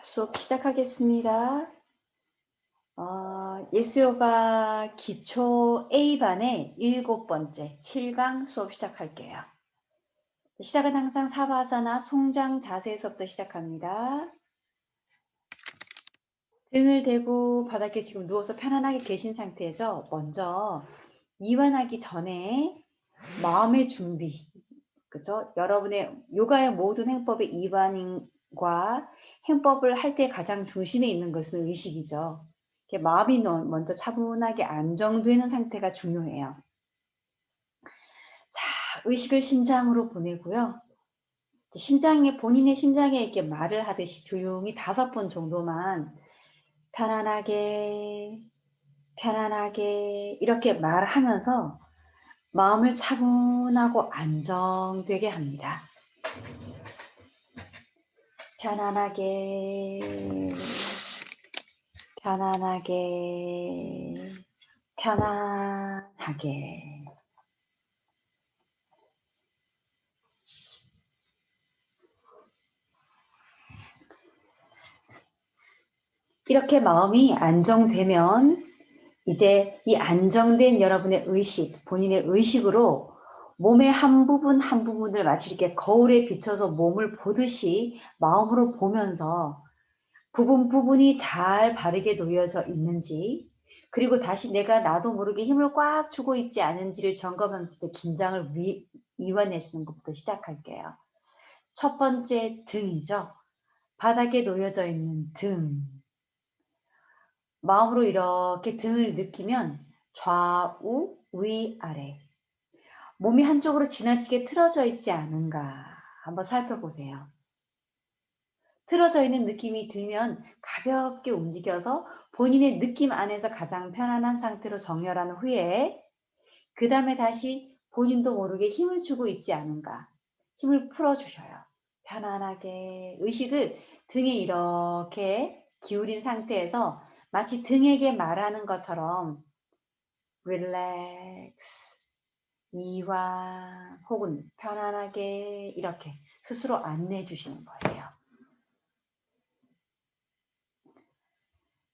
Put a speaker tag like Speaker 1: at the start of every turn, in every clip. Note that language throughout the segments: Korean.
Speaker 1: 수업 시작하겠습니다. 예수요가 기초 A반의 7번째 7강 수업 시작할게요. 시작은 항상 사바사나 송장 자세에서부터 시작합니다. 등을 대고 바닥에 지금 누워서 편안하게 계신 상태죠. 먼저 이완하기 전에 마음의 준비, 그죠? 여러분의 요가의 모든 행법의 이완과 행법을 할 때 가장 중심에 있는 것은 의식이죠. 마음이 먼저 차분하게 안정되는 상태가 중요해요. 자, 의식을 심장으로 보내고요. 심장에, 본인의 심장에 이렇게 말을 하듯이 조용히 5번 정도만 편안하게, 편안하게 이렇게 말하면서 마음을 차분하고 안정되게 합니다. 편안하게, 편안하게, 편안하게. 이렇게 마음이 안정되면 이제 이 안정된 여러분의 의식, 본인의 의식으로 몸의 한 부분 한 부분을 마치 이렇게 거울에 비춰서 몸을 보듯이 마음으로 보면서 부분 부분이 잘 바르게 놓여져 있는지, 그리고 다시 내가 나도 모르게 힘을 꽉 주고 있지 않은지를 점검하면서 긴장을 이완해 주는 것부터 시작할게요. 첫 번째 등이죠. 바닥에 놓여져 있는 등. 마음으로 이렇게 등을 느끼면 좌우, 위, 아래. 몸이 한쪽으로 지나치게 틀어져 있지 않은가 한번 살펴보세요. 틀어져 있는 느낌이 들면 가볍게 움직여서 본인의 느낌 안에서 가장 편안한 상태로 정렬한 후에 그 다음에 다시 본인도 모르게 힘을 주고 있지 않은가, 힘을 풀어주셔요. 편안하게 의식을 등에 이렇게 기울인 상태에서 마치 등에게 말하는 것처럼 릴렉스, 이완 혹은 편안하게 이렇게 스스로 안내해 주시는 거예요.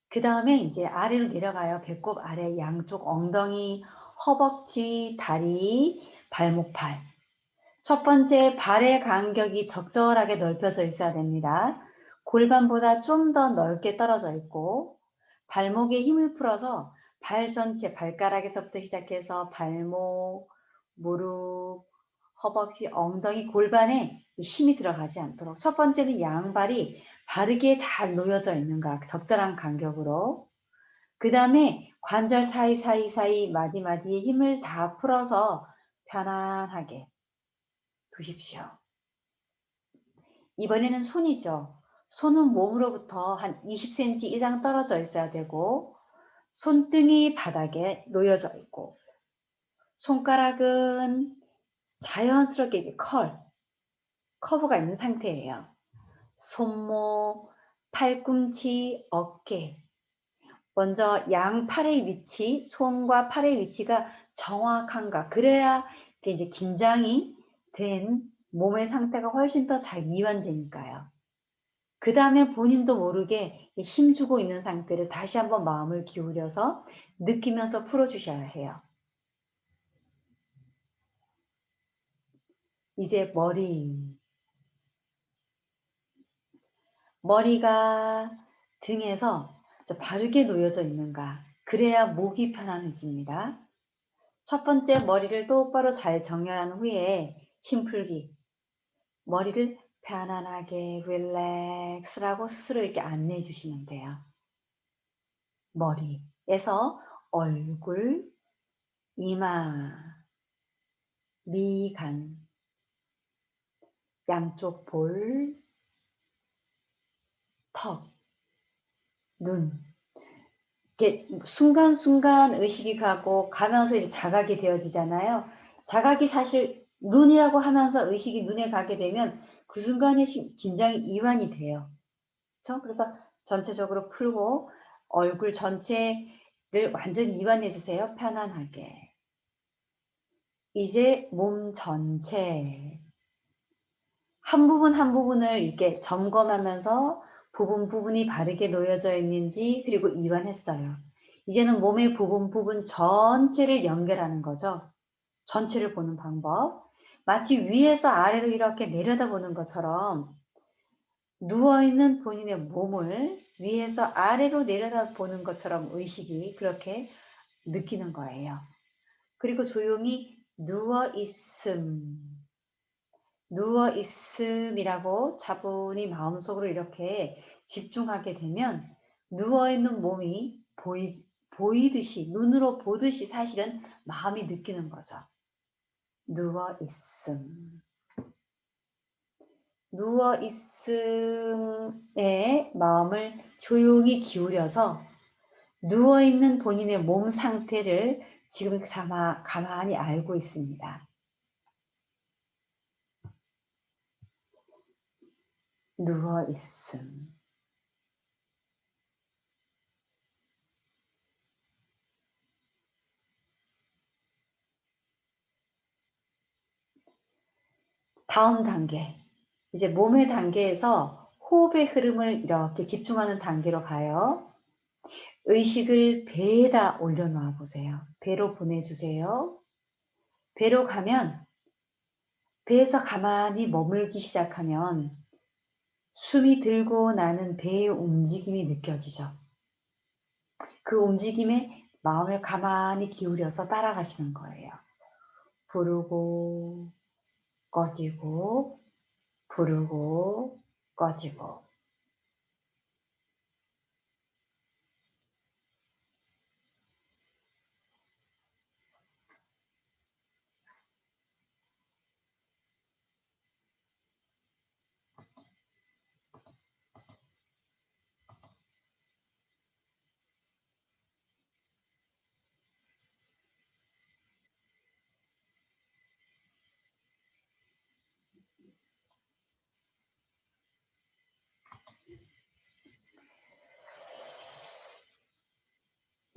Speaker 1: 그 다음에 이제 아래로 내려가요. 배꼽 아래 양쪽 엉덩이, 허벅지, 다리, 발목팔. 첫 번째 발의 간격이 적절하게 넓혀져 있어야 됩니다. 골반보다 좀 더 넓게 떨어져 있고 발목에 힘을 풀어서 발 전체, 발가락에서부터 시작해서 발목, 무릎, 허벅지, 엉덩이, 골반에 힘이 들어가지 않도록 첫 번째는 양발이 바르게 잘 놓여져 있는가, 적절한 간격으로. 그 다음에 관절 사이사이 마디마디에 힘을 다 풀어서 편안하게 두십시오. 이번에는 손이죠. 손은 몸으로부터 한 20cm 이상 떨어져 있어야 되고 손등이 바닥에 놓여져 있고 손가락은 자연스럽게 커브가 있는 상태예요. 손목, 팔꿈치, 어깨. 먼저 양팔의 위치, 손과 팔의 위치가 정확한가. 그래야 이제 긴장이 된 몸의 상태가 훨씬 더 잘 이완되니까요. 그 다음에 본인도 모르게 힘주고 있는 상태를 다시 한번 마음을 기울여서 느끼면서 풀어주셔야 해요. 이제 머리가 등에서 바르게 놓여져 있는가. 그래야 목이 편안해집니다. 첫 번째 머리를 똑바로 잘 정렬한 후에 힘 풀기. 머리를 편안하게 릴렉스라고 스스로 이렇게 안내해 주시면 돼요. 머리에서 얼굴, 이마, 미간, 양쪽 볼, 턱, 눈. 이렇게 순간순간 의식이 가면서 이제 자각이 되어지잖아요. 자각이 사실 눈이라고 하면서 의식이 눈에 가게 되면 그 순간에 긴장이 이완이 돼요. 그렇죠? 그래서 전체적으로 풀고 얼굴 전체를 완전히 이완해 주세요. 편안하게. 이제 몸 전체 한 부분 한 부분을 이렇게 점검하면서 부분이 바르게 놓여져 있는지 그리고 이완했어요. 이제는 몸의 부분 전체를 연결하는 거죠. 전체를 보는 방법. 마치 위에서 아래로 이렇게 내려다보는 것처럼 누워있는 본인의 몸을 위에서 아래로 내려다보는 것처럼 의식이 그렇게 느끼는 거예요. 그리고 조용히 누워있음이라고 차분히 마음속으로 이렇게 집중하게 되면 누워있는 몸이 보이듯이, 눈으로 보듯이 사실은 마음이 느끼는 거죠. 누워있음. 누워있음에 마음을 조용히 기울여서 누워있는 본인의 몸 상태를 지금 가만히 알고 있습니다. 누워있음. 다음 단계. 이제 몸의 단계에서 호흡의 흐름을 이렇게 집중하는 단계로 가요. 의식을 배에다 올려놓아 보세요. 배로 보내주세요. 배로 가면 배에서 가만히 머물기 시작하면 숨이 들고 나는 배의 움직임이 느껴지죠. 그 움직임에 마음을 가만히 기울여서 따라가시는 거예요. 부르고 꺼지고 부르고 꺼지고.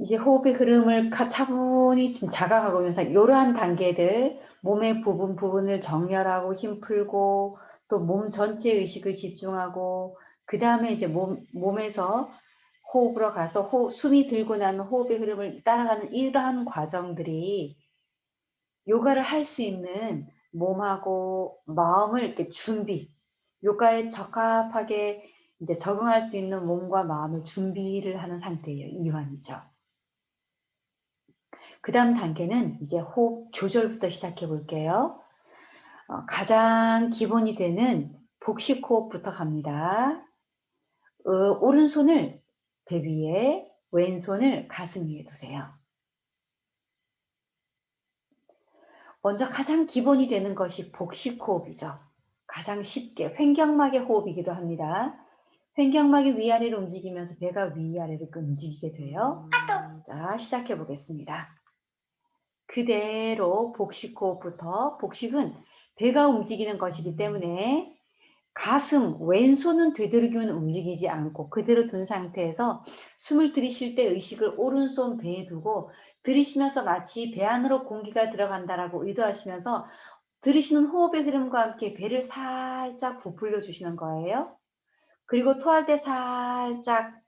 Speaker 1: 이제 호흡의 흐름을 차분히 지금 자각하고 있는 상태, 이러한 단계들, 몸의 부분을 정렬하고 힘 풀고 또 몸 전체 의식을 집중하고 그 다음에 이제 몸에서 호흡으로 가서 숨이 들고 나는 호흡의 흐름을 따라가는 이러한 과정들이 요가를 할 수 있는 몸하고 마음을 이렇게 요가에 적합하게 이제 적응할 수 있는 몸과 마음을 준비를 하는 상태예요. 이완이죠. 그 다음 단계는 이제 호흡 조절부터 시작해 볼게요. 가장 기본이 되는 복식 호흡부터 갑니다. 오른손을 배 위에, 왼손을 가슴 위에 두세요. 먼저 가장 기본이 되는 것이 복식 호흡이죠. 가장 쉽게 횡격막의 호흡이기도 합니다. 횡격막이 위아래로 움직이면서 배가 위아래로 움직이게 돼요. 자, 시작해 보겠습니다. 그대로 복식 호흡부터, 복식은 배가 움직이는 것이기 때문에 가슴, 왼손은 되도록이면 움직이지 않고 그대로 둔 상태에서 숨을 들이쉴 때 의식을 오른손 배에 두고 들이쉬면서 마치 배 안으로 공기가 들어간다라고 의도하시면서 들이쉬는 호흡의 흐름과 함께 배를 살짝 부풀려 주시는 거예요. 그리고 토할 때 살짝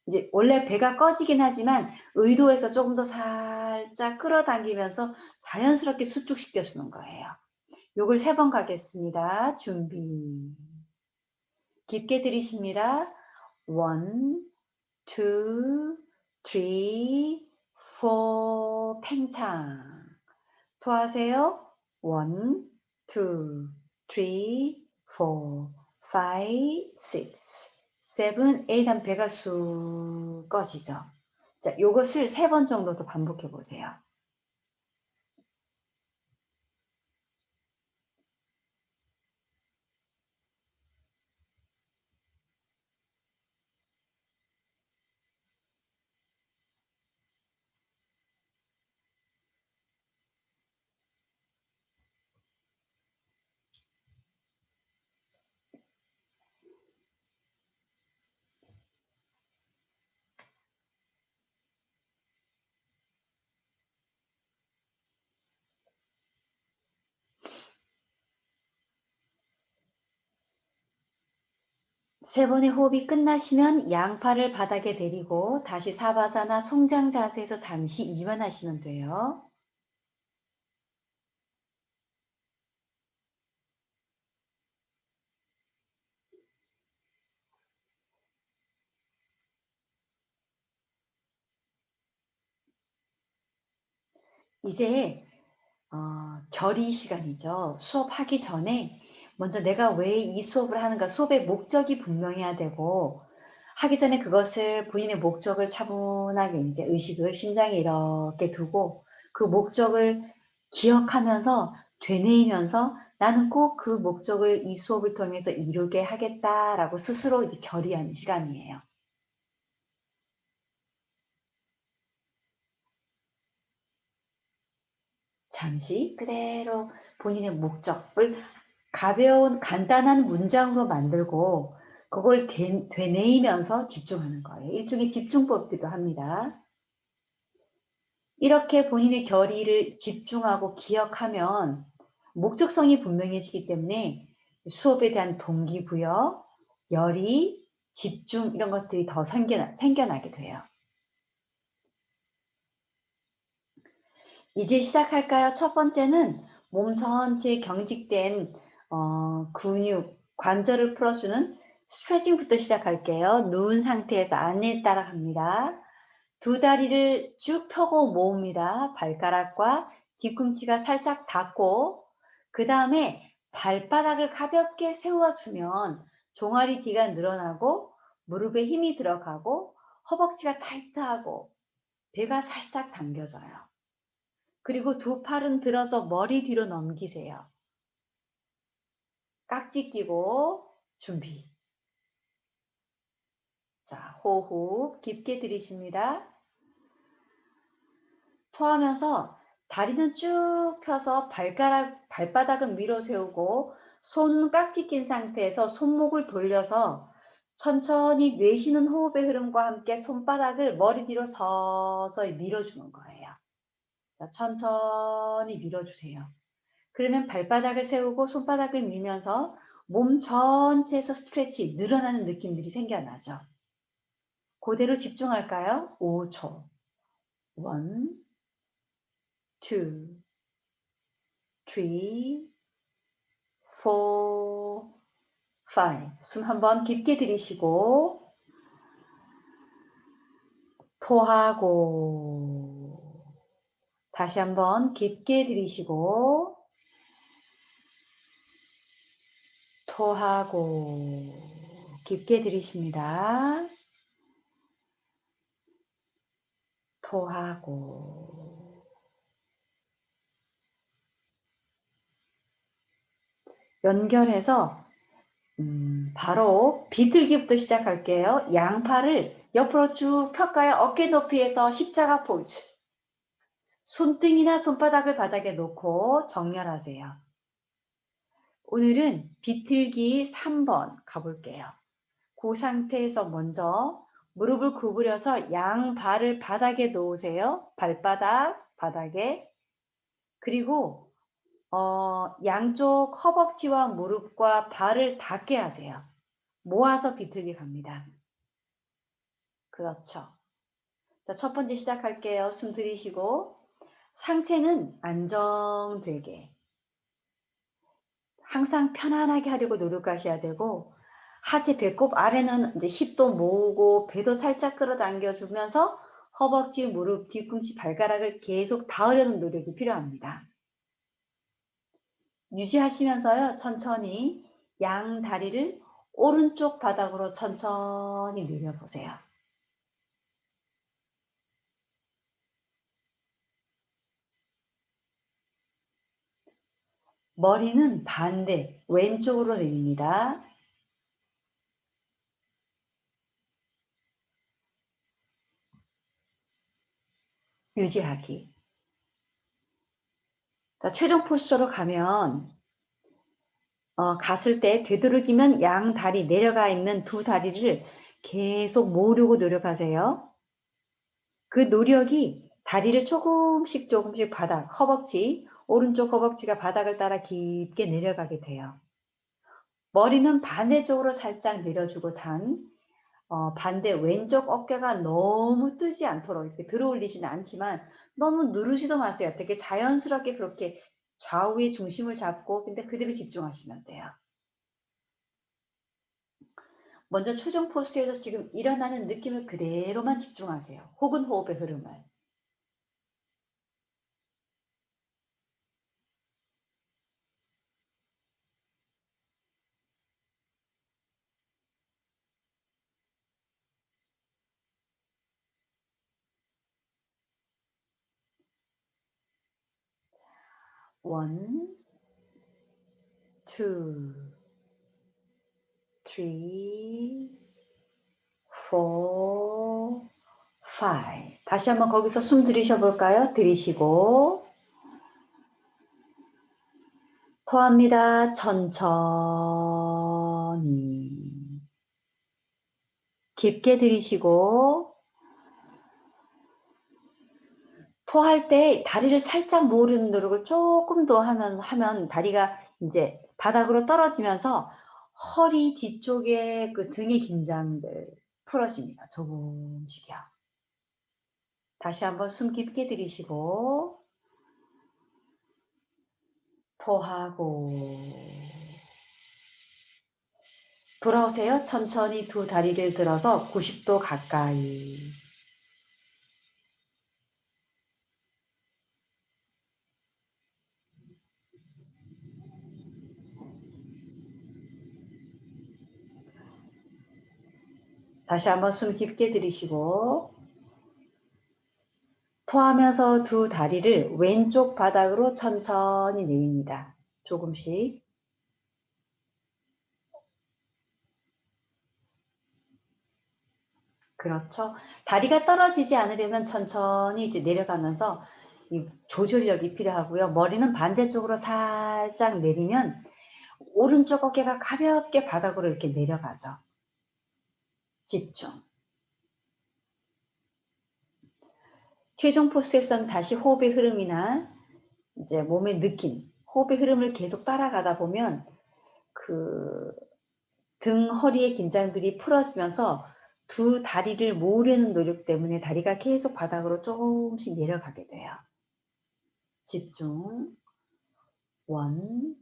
Speaker 1: 이제 원래 배가 꺼지긴 하지만 의도해서 조금 더 살짝 끌어당기면서 자연스럽게 수축시켜 주는 거예요. 요걸 3번 가겠습니다. 준비. 깊게 들이쉽니다. 1, 2, 3, 4 팽창. 토하세요. 1, 2, 3, 4, 5, 6, 7, 8 하면 배가 쑥 꺼지죠. 자, 요것을 3번 정도 더 반복해 보세요. 3번의 호흡이 끝나시면 양팔을 바닥에 내리고 다시 사바사나 송장 자세에서 잠시 이완하시면 돼요. 이제 결의 시간이죠. 수업하기 전에 먼저 내가 왜 이 수업을 하는가, 수업의 목적이 분명해야 되고, 하기 전에 그것을 본인의 목적을 차분하게 이제 의식을 심장에 이렇게 두고 그 목적을 기억하면서 되뇌이면서 나는 꼭 그 목적을 이 수업을 통해서 이루게 하겠다라고 스스로 이제 결의하는 시간이에요. 잠시 그대로 본인의 목적을 가벼운 간단한 문장으로 만들고 그걸 되뇌이면서 집중하는 거예요. 일종의 집중법이기도 합니다. 이렇게 본인의 결의를 집중하고 기억하면 목적성이 분명해지기 때문에 수업에 대한 동기부여, 열의, 집중 이런 것들이 더 생겨나게 돼요. 이제 시작할까요? 첫 번째는 몸 전체에 경직된 근육, 관절을 풀어주는 스트레칭부터 시작할게요. 누운 상태에서 안내 따라갑니다. 두 다리를 쭉 펴고 모읍니다. 발가락과 뒤꿈치가 살짝 닿고 그 다음에 발바닥을 가볍게 세워주면 종아리 뒤가 늘어나고 무릎에 힘이 들어가고 허벅지가 타이트하고 배가 살짝 당겨져요. 그리고 두 팔은 들어서 머리 뒤로 넘기세요. 깍지 끼고 준비. 자, 호흡 깊게 들이쉽니다. 토하면서 다리는 쭉 펴서 발바닥은 위로 세우고 손 깍지 낀 상태에서 손목을 돌려서 천천히 내쉬는 호흡의 흐름과 함께 손바닥을 머리 뒤로 서서히 밀어주는 거예요. 자, 천천히 밀어주세요. 그러면 발바닥을 세우고 손바닥을 밀면서 몸 전체에서 스트레치, 늘어나는 느낌들이 생겨나죠. 그대로 집중할까요? 5초. 1, 2, 3, 4, 5. 숨 한번 깊게 들이쉬고 토하고 다시 한번 깊게 들이쉬고 토하고 깊게 들이쉽니다. 토하고 연결해서 바로 비틀기부터 시작할게요. 양팔을 옆으로 쭉 펴까요? 어깨 높이에서 십자가 포즈. 손등이나 손바닥을 바닥에 놓고 정렬하세요. 오늘은 비틀기 3번 가볼게요. 그 상태에서 먼저 무릎을 구부려서 양발을 바닥에 놓으세요. 발바닥 바닥에. 그리고 양쪽 허벅지와 무릎과 발을 닿게 하세요. 모아서 비틀기 갑니다. 그렇죠. 자, 첫 번째 시작할게요. 숨 들이쉬고 상체는 안정되게 항상 편안하게 하려고 노력하셔야 되고 하체 배꼽 아래는 이제 힙도 모으고 배도 살짝 끌어당겨 주면서 허벅지, 무릎, 뒤꿈치, 발가락을 계속 닿으려는 노력이 필요합니다. 유지하시면서요. 천천히 양 다리를 오른쪽 바닥으로 천천히 내려보세요. 머리는 반대, 왼쪽으로 내립니다. 유지하기. 자, 최종 포스처로 가면 갔을 때 되도록이면 양 다리 내려가 있는 두 다리를 계속 모으려고 노력하세요. 그 노력이 다리를 조금씩 바닥, 허벅지, 오른쪽 허벅지가 바닥을 따라 깊게 내려가게 돼요. 머리는 반대쪽으로 살짝 내려주고 반대 왼쪽 어깨가 너무 뜨지 않도록 이렇게 들어 올리지는 않지만 너무 누르지도 마세요. 되게 자연스럽게 그렇게 좌우의 중심을 잡고 근데 그대로 집중하시면 돼요. 먼저 추정 포스에서 지금 일어나는 느낌을 그대로만 집중하세요. 혹은 호흡의 흐름을. 원, 투, three, four, five. 다시 한번 거기서 숨 들이셔 볼까요? 들이쉬고 토합니다. 천천히 깊게 들이쉬고 토할 때 다리를 살짝 모으려는 노력을 조금 더 하면 다리가 이제 바닥으로 떨어지면서 허리 뒤쪽에 그 등의 긴장들 풀어집니다. 조금씩요. 다시 한번 숨 깊게 들이쉬고 토하고 돌아오세요. 천천히 두 다리를 들어서 90도 가까이. 다시 한번 숨 깊게 들이쉬고 토하면서 두 다리를 왼쪽 바닥으로 천천히 내립니다. 조금씩. 그렇죠. 다리가 떨어지지 않으려면 천천히 이제 내려가면서 이 조절력이 필요하고요. 머리는 반대쪽으로 살짝 내리면 오른쪽 어깨가 가볍게 바닥으로 이렇게 내려가죠. 집중. 최종 포스에서는 다시 호흡의 흐름이나 이제 몸의 느낌, 호흡의 흐름을 계속 따라가다 보면 그 등, 허리의 긴장들이 풀어지면서 두 다리를 모으려는 노력 때문에 다리가 계속 바닥으로 조금씩 내려가게 돼요. 집중. 원,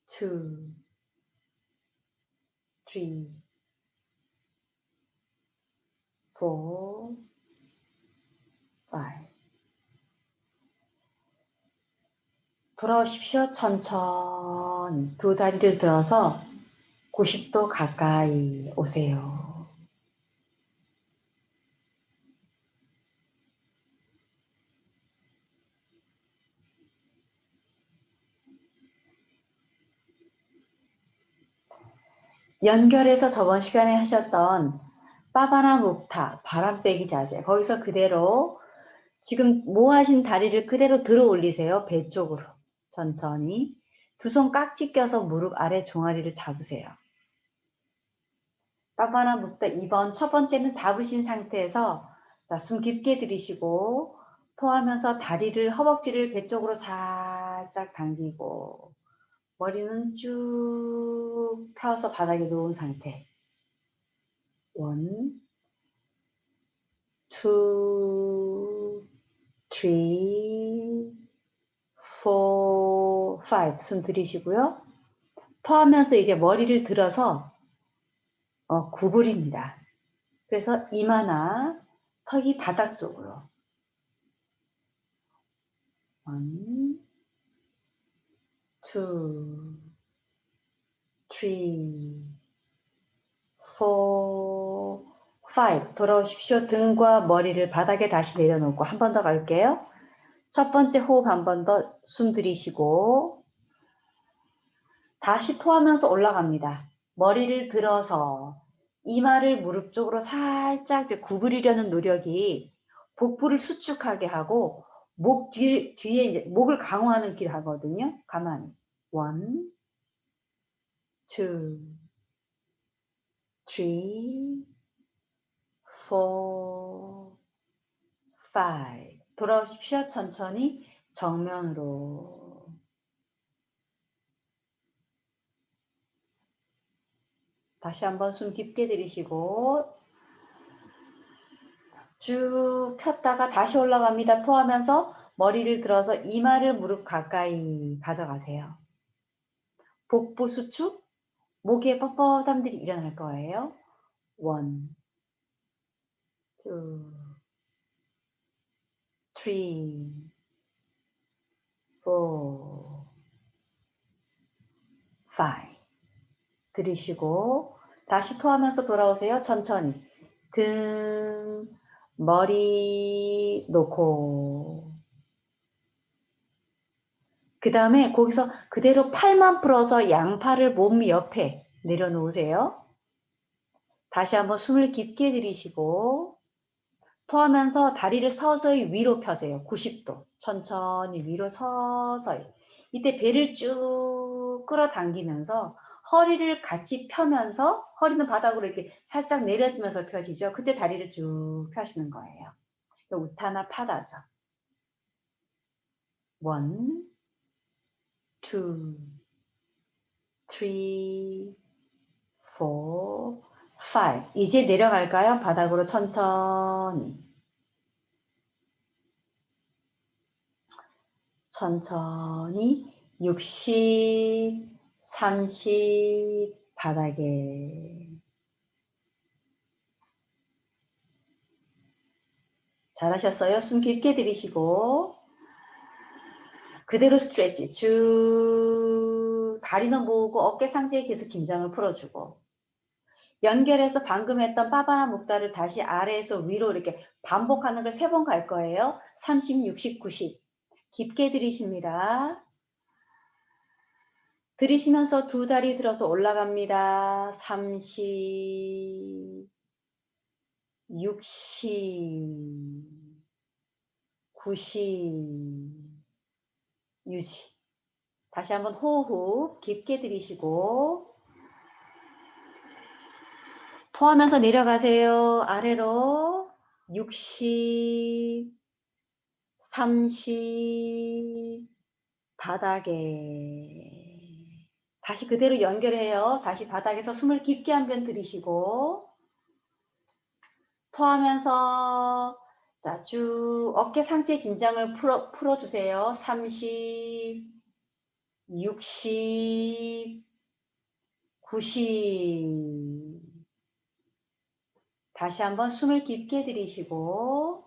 Speaker 1: 투, 쓰리, 포, 파이브. 돌아오십시오. 천천히 두 다리를 들어서 90도 가까이 오세요. 연결해서 저번 시간에 하셨던 빠바나 묵타, 바람 빼기 자세. 거기서 그대로 지금 모아진 다리를 그대로 들어 올리세요. 배 쪽으로. 천천히. 두 손 깍지 껴서 무릎 아래 종아리를 잡으세요. 빠바나 묵타 2번. 첫 번째는 잡으신 상태에서 자, 숨 깊게 들이쉬고 토하면서 다리를 허벅지를 배 쪽으로 살짝 당기고 머리는 쭉 펴서 바닥에 놓은 상태. 원, 투, three, four, five. 숨 들이쉬고요. 토하면서 이제 머리를 들어서 구부립니다. 그래서 이마나 턱이 바닥 쪽으로. 원, 투, three, four, five. 돌아오십시오. 등과 머리를 바닥에 다시 내려놓고 한 번 더 갈게요. 첫 번째 호흡 한 번 더 숨 들이쉬고 다시 토하면서 올라갑니다. 머리를 들어서 이마를 무릎 쪽으로 살짝 이제 구부리려는 노력이 복부를 수축하게 하고 목 뒤에 이제 목을 강화하는 길 하거든요. 가만히. 원, 투, 쓰리, 포, 파이브. 돌아오십시오. 천천히 정면으로. 다시 한번 숨 깊게 들이쉬고 쭉 폈다가 다시 올라갑니다. 토하면서 머리를 들어서 이마를 무릎 가까이 가져가세요. 복부 수축, 목에 뻣뻣함들이 일어날 거예요. 1, 2, 3, 4, 5. 들이쉬고 다시 토하면서 돌아오세요. 천천히. 등, 머리 놓고 그 다음에 거기서 그대로 팔만 풀어서 양팔을 몸 옆에 내려놓으세요. 다시 한번 숨을 깊게 들이쉬고 토하면서 다리를 서서히 위로 펴세요. 90도. 천천히 위로 서서히. 이때 배를 쭉 끌어당기면서 허리를 같이 펴면서 허리는 바닥으로 이렇게 살짝 내려지면서 펴지죠. 그때 다리를 쭉 펴시는 거예요. 우타나 파다죠. 1, 2, 3, 4, 5. 이제 내려갈까요? 바닥으로 천천히. 천천히 60, 30 바닥에. 잘하셨어요. 숨 깊게 들이쉬고 그대로 스트레치 쭉 다리는 모으고 어깨 상체에 계속 긴장을 풀어주고 연결해서 방금 했던 빠바나 목다를 다시 아래에서 위로 이렇게 반복하는 걸 3번 갈 거예요. 30, 60, 90 깊게 들이쉽니다. 들이쉬면서 두 다리 들어서 올라갑니다. 30, 60, 90 유지. 다시 한번 호흡 깊게 들이쉬고 토하면서 내려가세요. 아래로 60, 30 바닥에. 다시 그대로 연결해요. 다시 바닥에서 숨을 깊게 한 번 들이쉬고 토하면서 자, 쭉 어깨 상체 긴장을 풀어주세요. 30, 60, 90. 다시 한번 숨을 깊게 들이쉬고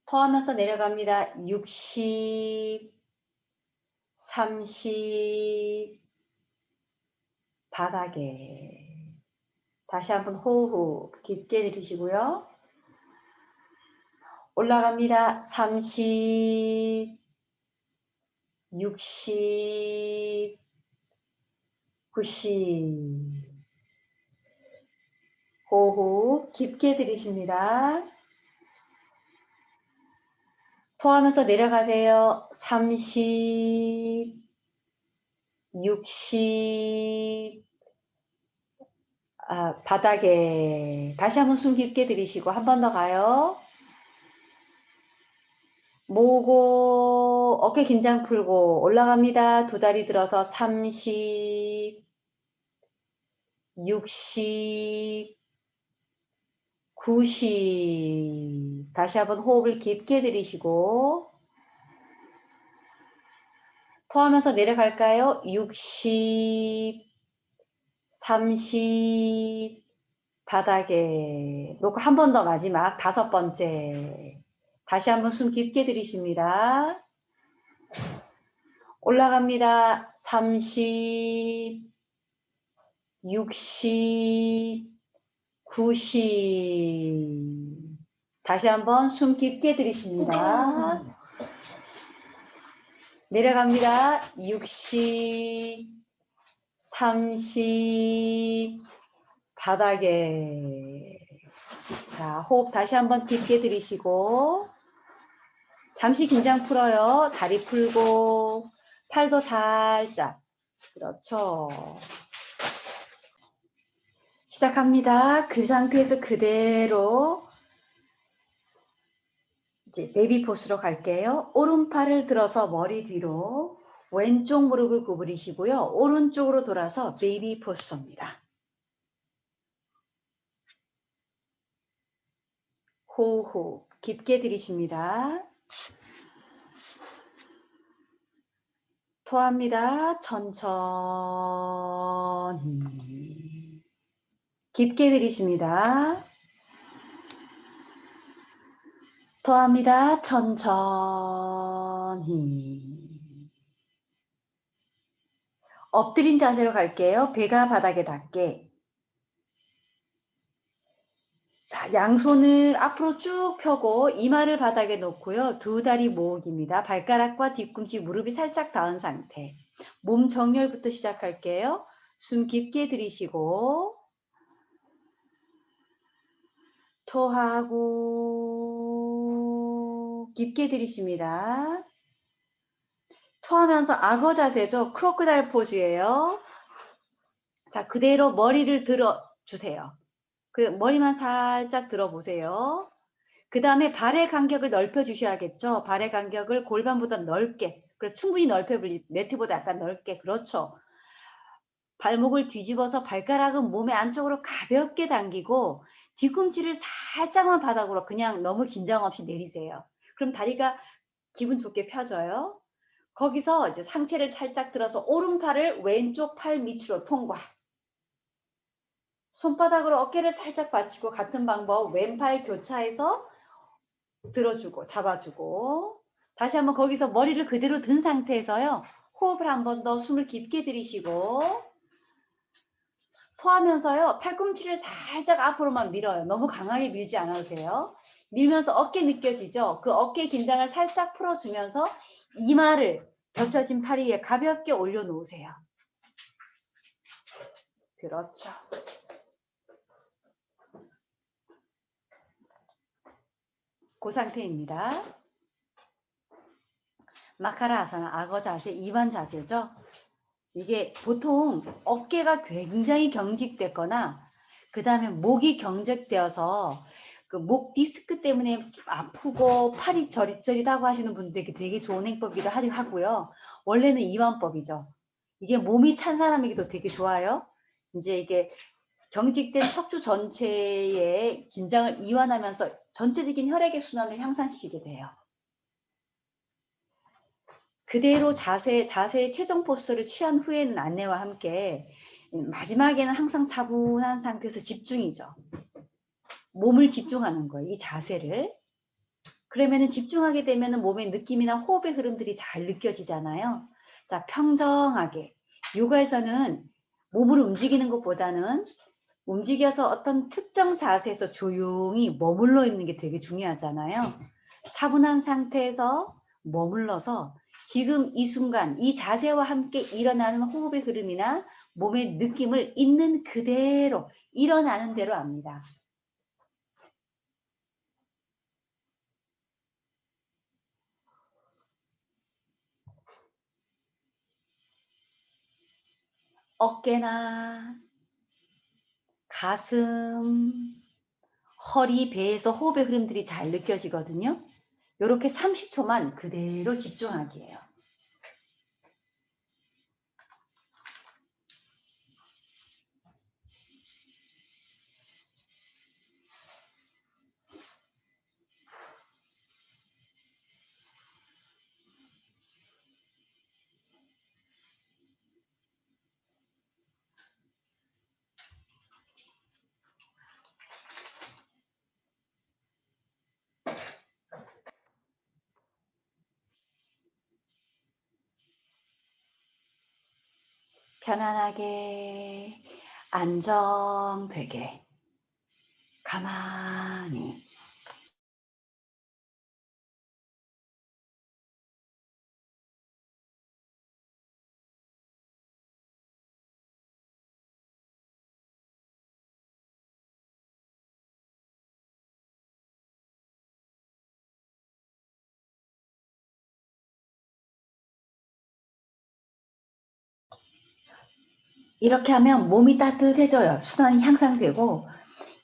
Speaker 1: 토하면서 내려갑니다. 60, 30 바닥에. 다시 한번 호흡 깊게 들이쉬고요. 올라갑니다. 30, 60, 90. 호흡 깊게 들이쉽니다. 토하면서 내려가세요. 30, 60, 바닥에. 다시 한번 숨 깊게 들이쉬고 한 번 더 가요. 모으고 어깨 긴장 풀고 올라갑니다. 두 다리 들어서 30, 60, 90. 다시 한번 호흡을 깊게 들이쉬고 토하면서 내려갈까요? 60, 30 바닥에 놓고 한 번 더 마지막 5번째. 다시 한번 숨 깊게 들이쉽니다. 올라갑니다. 30, 60, 90. 다시 한번 숨 깊게 들이쉽니다. 내려갑니다. 60, 30 바닥에. 자, 호흡 다시 한번 깊게 들이쉬고 잠시 긴장 풀어요. 다리 풀고 팔도 살짝. 그렇죠. 시작합니다. 그 상태에서 그대로 이제 베이비 포스로 갈게요. 오른팔을 들어서 머리 뒤로 왼쪽 무릎을 구부리시고요. 오른쪽으로 돌아서 베이비 포스입니다. 호흡 깊게 들이쉽니다. 토합니다. 천천히. 깊게 들이쉽니다. 토합니다. 천천히. 엎드린 자세로 갈게요. 배가 바닥에 닿게. 자, 양손을 앞으로 쭉 펴고 이마를 바닥에 놓고요. 두 다리 모으기입니다. 발가락과 뒤꿈치, 무릎이 살짝 닿은 상태. 몸 정렬부터 시작할게요. 숨 깊게 들이쉬고 토하고 깊게 들이쉽니다. 토하면서 악어 자세죠. 크로커다일 포즈예요. 자, 그대로 머리를 들어주세요. 그 머리만 살짝 들어보세요. 그 다음에 발의 간격을 넓혀주셔야겠죠. 발의 간격을 골반보다 넓게, 그래서 충분히 넓혀버리, 매트보다 약간 넓게, 그렇죠. 발목을 뒤집어서 발가락은 몸의 안쪽으로 가볍게 당기고 뒤꿈치를 살짝만 바닥으로 그냥 너무 긴장 없이 내리세요. 그럼 다리가 기분 좋게 펴져요. 거기서 이제 상체를 살짝 들어서 오른팔을 왼쪽 팔 밑으로 통과. 손바닥으로 어깨를 살짝 받치고 같은 방법 왼팔 교차해서 들어주고 잡아주고 다시 한번 거기서 머리를 그대로 든 상태에서요. 호흡을 한 번 더 숨을 깊게 들이쉬고 토하면서요. 팔꿈치를 살짝 앞으로만 밀어요. 너무 강하게 밀지 않아도 돼요. 밀면서 어깨 느껴지죠? 그 어깨 긴장을 살짝 풀어주면서 이마를 겹쳐진 팔 위에 가볍게 올려놓으세요. 그렇죠. 그 상태입니다. 마카라 아사나, 악어 자세, 이완 자세죠. 이게 보통 어깨가 굉장히 경직됐거나 그 다음에 목이 경직되어서 그 목 디스크 때문에 아프고 팔이 저릿저릿하고 하시는 분들에게 되게 좋은 행법이기도 하고요. 원래는 이완법이죠. 이게 몸이 찬 사람에게도 되게 좋아요. 이제 이게 경직된 척추 전체의 긴장을 이완하면서 전체적인 혈액의 순환을 향상시키게 돼요. 그대로 자세의 최종 포스를 취한 후에는 안내와 함께 마지막에는 항상 차분한 상태에서 집중이죠. 몸을 집중하는 거예요. 이 자세를. 그러면은 집중하게 되면은 몸의 느낌이나 호흡의 흐름들이 잘 느껴지잖아요. 자, 평정하게. 요가에서는 몸을 움직이는 것보다는 움직여서 어떤 특정 자세에서 조용히 머물러 있는 게 되게 중요하잖아요. 차분한 상태에서 머물러서 지금 이 순간 이 자세와 함께 일어나는 호흡의 흐름이나 몸의 느낌을 있는 그대로 일어나는 대로 합니다. 어깨나 가슴, 허리, 배에서 호흡의 흐름들이 잘 느껴지거든요. 이렇게 30초만 그대로 집중하기예요. 편안하게 안정되게 가만히 이렇게 하면 몸이 따뜻해져요. 순환이 향상되고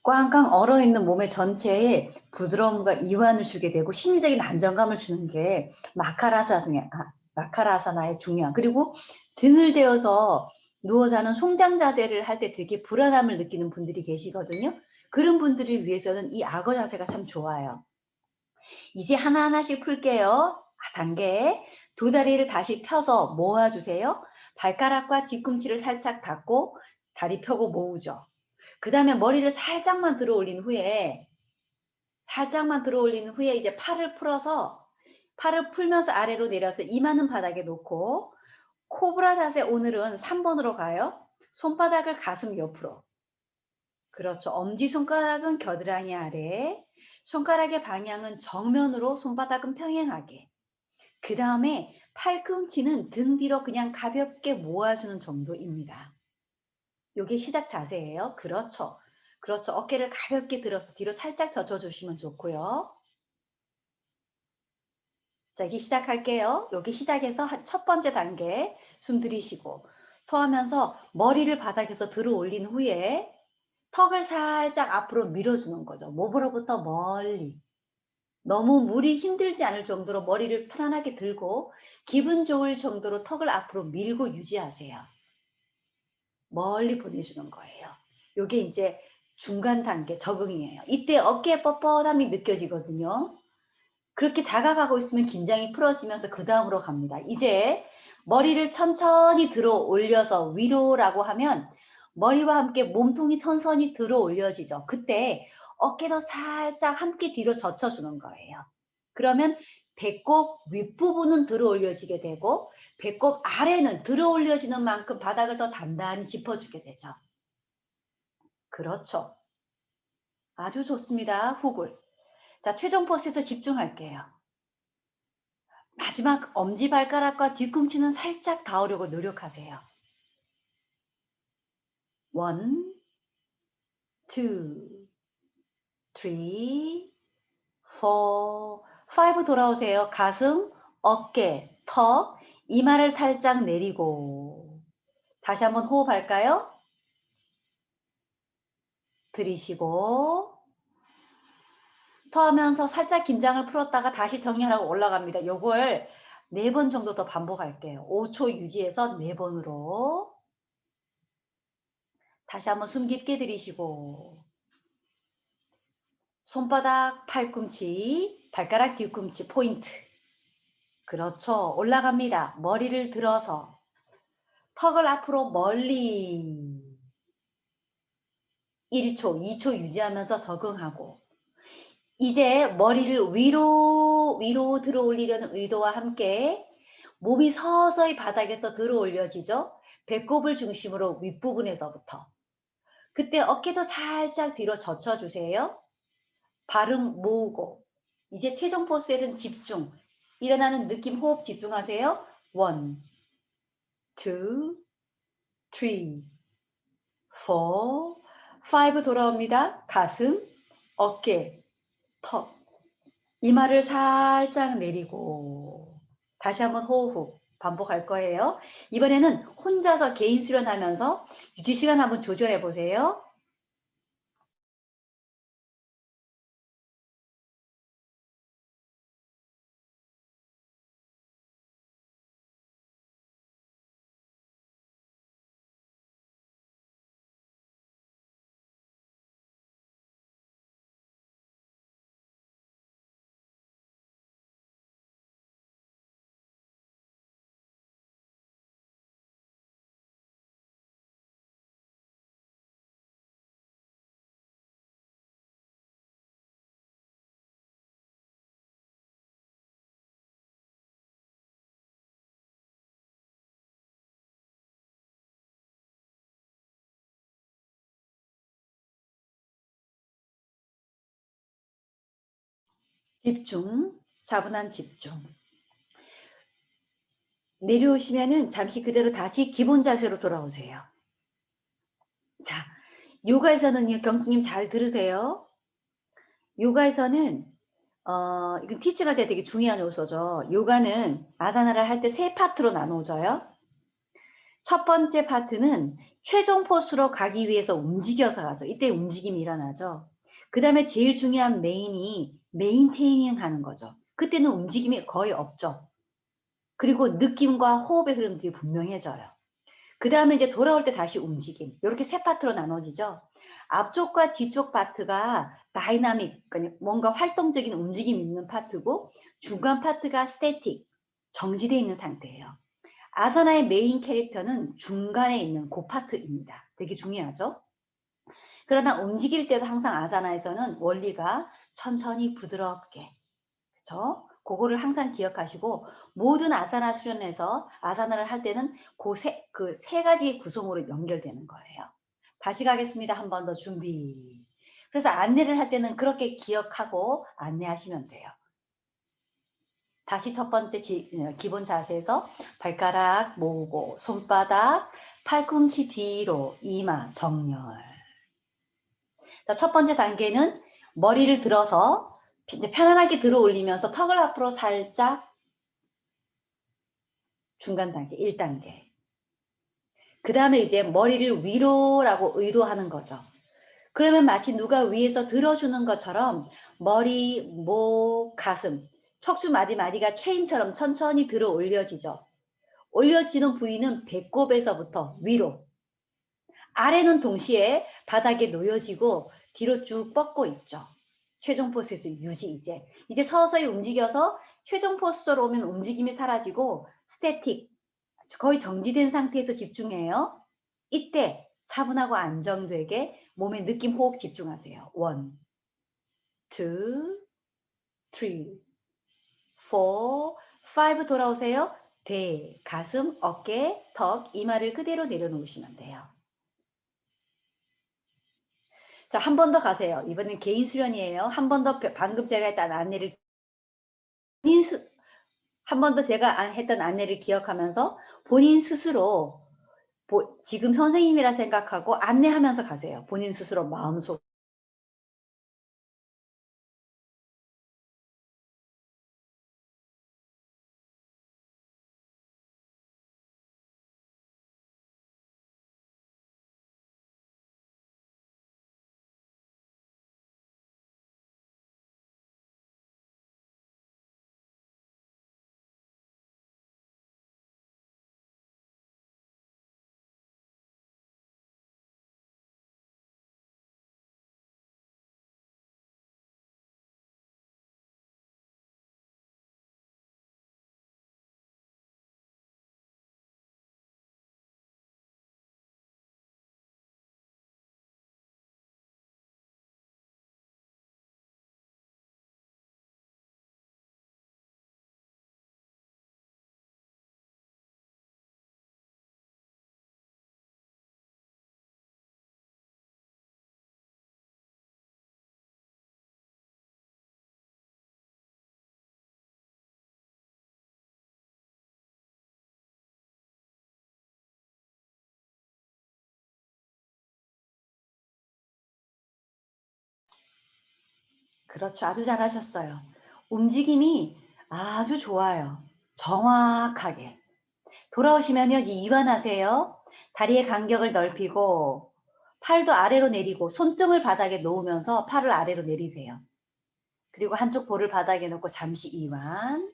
Speaker 1: 꽝꽝 얼어있는 몸의 전체에 부드러움과 이완을 주게 되고 심리적인 안정감을 주는 게 마카라사나의 마카라사나의 중요한. 그리고 등을 대어서 누워 자는 송장 자세를 할 때 되게 불안함을 느끼는 분들이 계시거든요. 그런 분들을 위해서는 이 악어 자세가 참 좋아요. 이제 하나하나씩 풀게요. 단계. 두 다리를 다시 펴서 모아주세요. 발가락과 뒤꿈치를 살짝 닫고 다리 펴고 모으죠. 그 다음에 머리를 살짝만 들어 올린 후에 이제 팔을 풀면서 아래로 내려서 이마는 바닥에 놓고 코브라 자세 오늘은 3번으로 가요. 손바닥을 가슴 옆으로. 그렇죠. 엄지손가락은 겨드랑이 아래, 손가락의 방향은 정면으로, 손바닥은 평행하게. 그 다음에 팔꿈치는 등 뒤로 그냥 가볍게 모아주는 정도입니다. 요게 시작 자세예요. 그렇죠. 그렇죠. 어깨를 가볍게 들어서 뒤로 살짝 젖혀주시면 좋고요. 자, 이제 시작할게요. 여기 시작해서 첫 번째 단계 숨 들이쉬고 토하면서 머리를 바닥에서 들어 올린 후에 턱을 살짝 앞으로 밀어주는 거죠. 목으로부터 멀리. 너무 물이 힘들지 않을 정도로 머리를 편안하게 들고 기분 좋을 정도로 턱을 앞으로 밀고 유지하세요. 멀리 보내주는 거예요. 요게 이제 중간 단계 적응이에요. 이때 어깨에 뻣뻣함이 느껴지거든요. 그렇게 자각하고 있으면 긴장이 풀어지면서 그 다음으로 갑니다. 이제 머리를 천천히 들어 올려서 위로라고 하면 머리와 함께 몸통이 천천히 들어 올려지죠. 그때 어깨도 살짝 함께 뒤로 젖혀주는 거예요. 그러면 배꼽 윗부분은 들어 올려지게 되고 배꼽 아래는 들어 올려지는 만큼 바닥을 더 단단히 짚어주게 되죠. 그렇죠. 아주 좋습니다. 후굴. 자, 최종 포스에서 집중할게요. 마지막 엄지발가락과 뒤꿈치는 살짝 닿으려고 노력하세요. 1, 2, 3, 4, 5 돌아오세요. 가슴, 어깨, 턱, 이마를 살짝 내리고 다시 한번 호흡할까요? 들이쉬고 토하면서 살짝 긴장을 풀었다가 다시 정렬하고 올라갑니다. 요걸 4번 정도 더 반복할게요. 5초 유지해서 4번으로 다시 한번 숨 깊게 들이쉬고 손바닥, 팔꿈치, 발가락 뒤꿈치 포인트. 그렇죠. 올라갑니다. 머리를 들어서 턱을 앞으로 멀리 1초, 2초 유지하면서 적응하고 이제 머리를 위로 들어 올리려는 의도와 함께 몸이 서서히 바닥에서 들어 올려지죠. 배꼽을 중심으로 윗부분에서부터. 그때 어깨도 살짝 뒤로 젖혀주세요. 발음 모으고 이제 최종 포스에는 집중. 일어나는 느낌 호흡 집중하세요. 1, 2, 3, 4, 5 돌아옵니다. 가슴, 어깨, 턱, 이마를 살짝 내리고 다시 한번 호흡 반복할 거예요. 이번에는 혼자서 개인 수련하면서 유지 시간 한번 조절해 보세요. 집중, 차분한 집중. 내려오시면은 잠시 그대로 다시 기본 자세로 돌아오세요. 자, 요가에서는요, 경수님 잘 들으세요. 요가에서는 이건 티치가 되게 중요한 요소죠. 요가는 아사나를 할 때 3파트로 나눠져요. 첫 번째 파트는 최종 포스로 가기 위해서 움직여서 가죠. 이때 움직임이 일어나죠. 그 다음에 제일 중요한 메인이 메인테이닝 하는 거죠. 그때는 움직임이 거의 없죠. 그리고 느낌과 호흡의 흐름들이 분명해져요. 그 다음에 이제 돌아올 때 다시 움직임. 이렇게 세 파트로 나눠지죠. 앞쪽과 뒤쪽 파트가 다이나믹, 그러니까 뭔가 활동적인 움직임 있는 파트고, 중간 파트가 스태틱, 정지되어 있는 상태예요. 아사나의 메인 캐릭터는 중간에 있는 그 파트입니다. 되게 중요하죠. 그러나 움직일 때도 항상 아사나에서는 원리가 천천히 부드럽게, 그렇죠? 그거를 항상 기억하시고, 모든 아사나 수련에서 아사나를 할 때는 그 세 가지 구성으로 연결되는 거예요. 다시 가겠습니다. 한 번 더 준비. 그래서 안내를 할 때는 그렇게 기억하고 안내하시면 돼요. 다시 첫 번째 기본 자세에서 발가락 모으고, 손바닥, 팔꿈치 뒤로, 이마, 정렬. 자, 첫 번째 단계는 머리를 들어서 이제 편안하게 들어 올리면서 턱을 앞으로 살짝, 중간 단계 1단계. 그 다음에 이제 머리를 위로라고 의도하는 거죠. 그러면 마치 누가 위에서 들어주는 것처럼 머리, 목, 가슴, 척추 마디마디가 체인처럼 천천히 들어 올려지죠. 올려지는 부위는 배꼽에서부터 위로, 아래는 동시에 바닥에 놓여지고 뒤로 쭉 뻗고 있죠. 최종 포스에서 유지. 이제 서서히 움직여서 최종 포스로 오면 움직임이 사라지고 스태틱, 거의 정지된 상태에서 집중해요. 이때 차분하고 안정되게 몸의 느낌, 호흡 집중하세요. 1, 2, 3, 4, 5 돌아오세요. 배, 가슴, 어깨, 턱, 이마를 그대로 내려놓으시면 돼요. 자, 한 번 더 가세요. 이번엔 개인 수련이에요. 한 번 더 방금 제가 했던 안내를 한 번 더 제가 했던 안내를 기억하면서 본인 스스로 지금 선생님이라 생각하고 안내하면서 가세요. 본인 스스로 마음속. 그렇죠. 아주 잘하셨어요. 움직임이 아주 좋아요. 정확하게. 돌아오시면요. 이완하세요. 다리의 간격을 넓히고 팔도 아래로 내리고 손등을 바닥에 놓으면서 팔을 아래로 내리세요. 그리고 한쪽 볼을 바닥에 놓고 잠시 이완.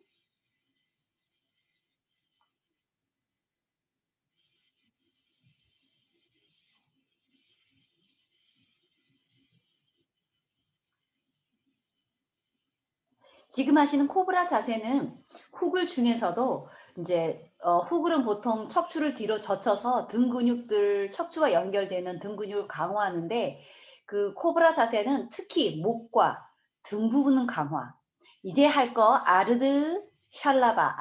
Speaker 1: 지금 하시는 코브라 자세는 훅을 중에서도 이제 훅은 보통 척추를 뒤로 젖혀서 등 근육들, 척추와 연결되는 등 근육을 강화하는데 그 코브라 자세는 특히 목과 등 부분은 강화. 이제 할 거 아르드 샬라바,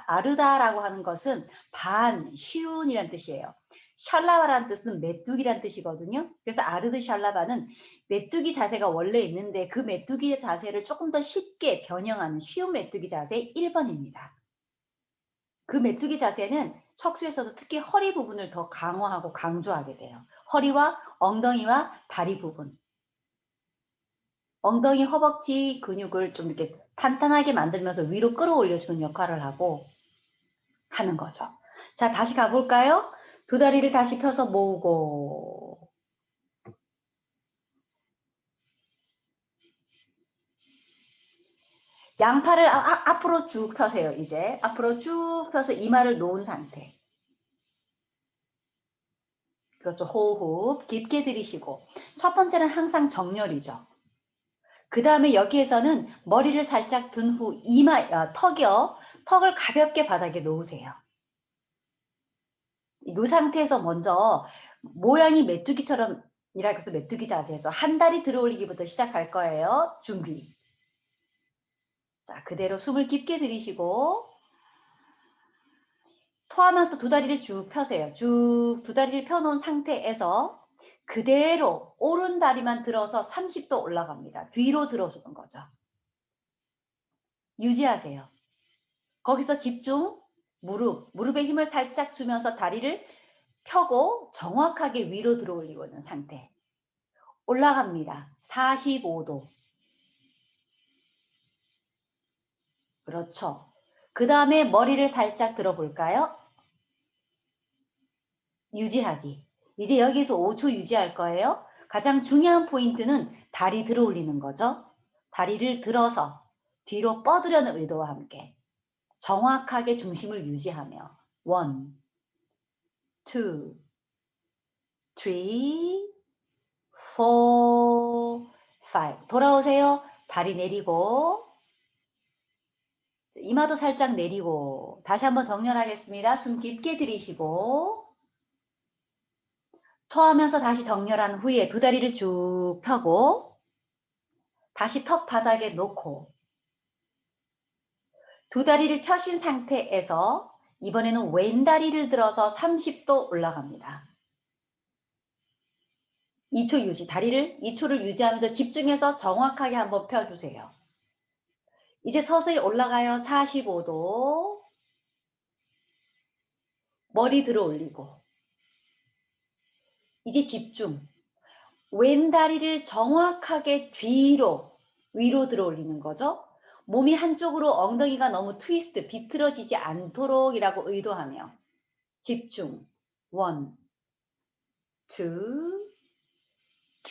Speaker 1: 아르다라고 하는 것은 반, 쉬운이란 뜻이에요. 샬라바라는 뜻은 메뚜기란 뜻이거든요. 그래서 아르드 샬라바는 메뚜기 자세가 원래 있는데 그 메뚜기 자세를 조금 더 쉽게 변형하는 쉬운 메뚜기 자세 1번입니다. 그 메뚜기 자세는 척추에서도 특히 허리 부분을 더 강화하고 강조하게 돼요. 허리와 엉덩이와 다리 부분. 엉덩이 허벅지 근육을 좀 이렇게 탄탄하게 만들면서 위로 끌어올려주는 역할을 하고 하는 거죠. 자, 다시 가볼까요? 두 다리를 다시 펴서 모으고 양팔을 앞으로 쭉 펴세요. 이제 앞으로 쭉 펴서 이마를 놓은 상태. 그렇죠. 호흡 깊게 들이쉬고. 첫 번째는 항상 정렬이죠. 그 다음에 여기에서는 머리를 살짝 든 후 턱이요. 턱을 가볍게 바닥에 놓으세요. 이 상태에서 먼저 모양이 메뚜기처럼 이라고 해서 메뚜기 자세에서 한 다리 들어올리기부터 시작할 거예요. 준비. 자, 그대로 숨을 깊게 들이쉬고 토하면서 두 다리를 쭉 펴세요. 쭉 두 다리를 펴놓은 상태에서 그대로 오른 다리만 들어서 30도 올라갑니다. 뒤로 들어주는 거죠. 유지하세요. 거기서 집중, 무릎에 힘을 살짝 주면서 다리를 펴고 정확하게 위로 들어 올리고 있는 상태. 올라갑니다. 45도. 그렇죠. 그 다음에 머리를 살짝 들어볼까요? 유지하기. 이제 여기서 5초 유지할 거예요. 가장 중요한 포인트는 다리 들어 올리는 거죠. 다리를 들어서 뒤로 뻗으려는 의도와 함께 정확하게 중심을 유지하며 1, 2, 3, 4, 5 돌아오세요. 다리 내리고 이마도 살짝 내리고 다시 한번 정렬하겠습니다. 숨 깊게 들이쉬고 토하면서 다시 정렬한 후에 두 다리를 쭉 펴고 다시 턱 바닥에 놓고 두 다리를 펴신 상태에서 이번에는 왼다리를 들어서 30도 올라갑니다. 2초 유지, 다리를 2초를 유지하면서 집중해서 정확하게 한번 펴주세요. 이제 서서히 올라가요. 45도. 머리 들어 올리고. 이제 집중. 왼다리를 정확하게 위로 들어 올리는 거죠. 몸이 한쪽으로 엉덩이가 너무 비틀어지지 않도록 이라고 의도하며 집중. 1,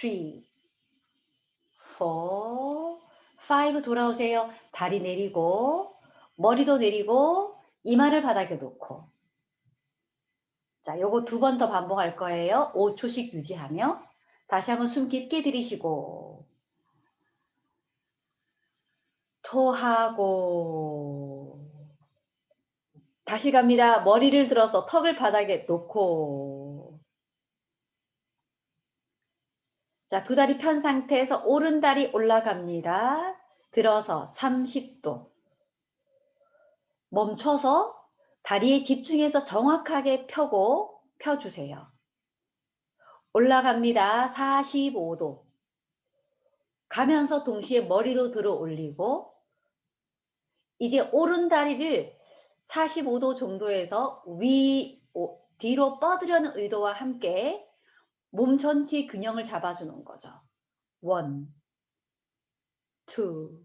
Speaker 1: 2, 3, 4, 5 돌아오세요. 다리 내리고 머리도 내리고 이마를 바닥에 놓고 자, 요거 두 번 더 반복할 거예요. 5초씩 유지하며 다시 한번 숨 깊게 들이쉬고 토하고 다시 갑니다. 머리를 들어서 턱을 바닥에 놓고 자, 두 다리 편 상태에서 오른 다리 올라갑니다. 들어서 30도 멈춰서 다리에 집중해서 정확하게 펴주세요. 올라갑니다. 45도 가면서 동시에 머리도 들어 올리고 이제 오른 다리를 45도 정도에서 뒤로 뻗으려는 의도와 함께 몸 전체 균형을 잡아주는 거죠. 1, 2,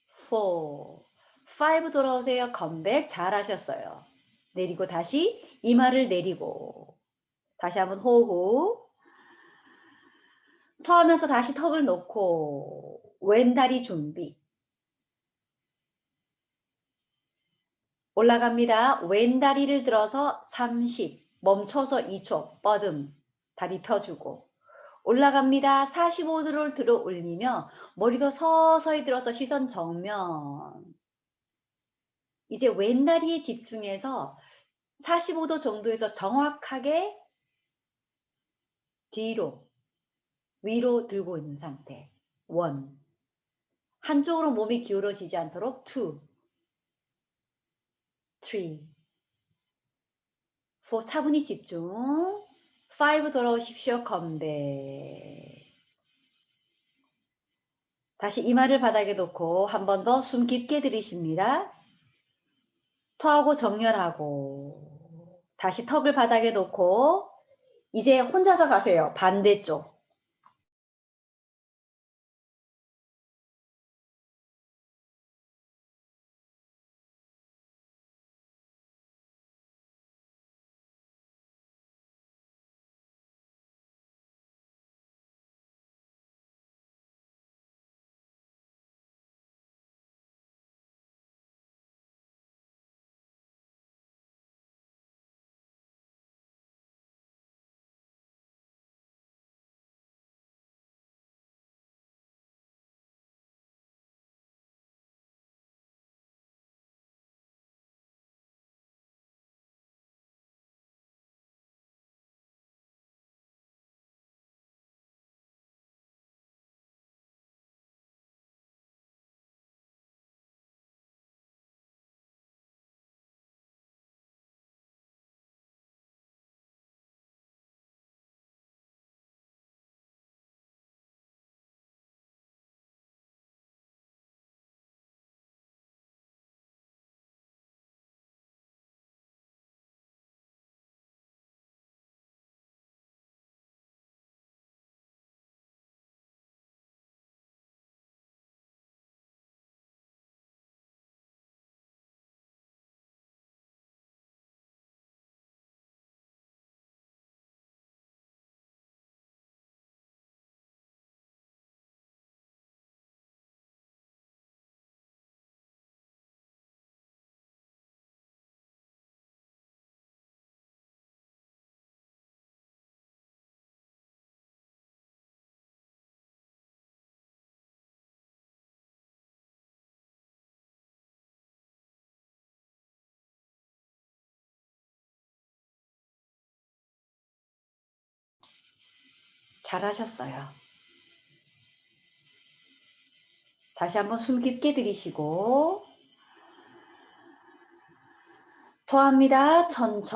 Speaker 1: 3, 4, 5 돌아오세요. 컴백 잘하셨어요. 내리고 다시 이마를 내리고 다시 한번 호흡 토하면서 다시 턱을 놓고 왼다리 준비 올라갑니다. 왼다리를 들어서 30 멈춰서 2초 뻗음 다리 펴주고 올라갑니다. 45도를 들어 올리며 머리도 서서히 들어서 시선 정면 이제 왼다리에 집중해서 45도 정도에서 정확하게 뒤로 위로 들고 있는 상태 1 한쪽으로 몸이 기울어지지 않도록 2 3 4 차분히 집중 5 돌아오십시오. 컴백 다시 이마를 바닥에 놓고 한 번 더 숨 깊게 들이쉽니다. 토하고 정렬하고 다시 턱을 바닥에 놓고 이제 혼자서 가세요. 반대쪽 잘하셨어요. 다시 한번 숨 깊게 들이쉬고 토합니다. 천천히.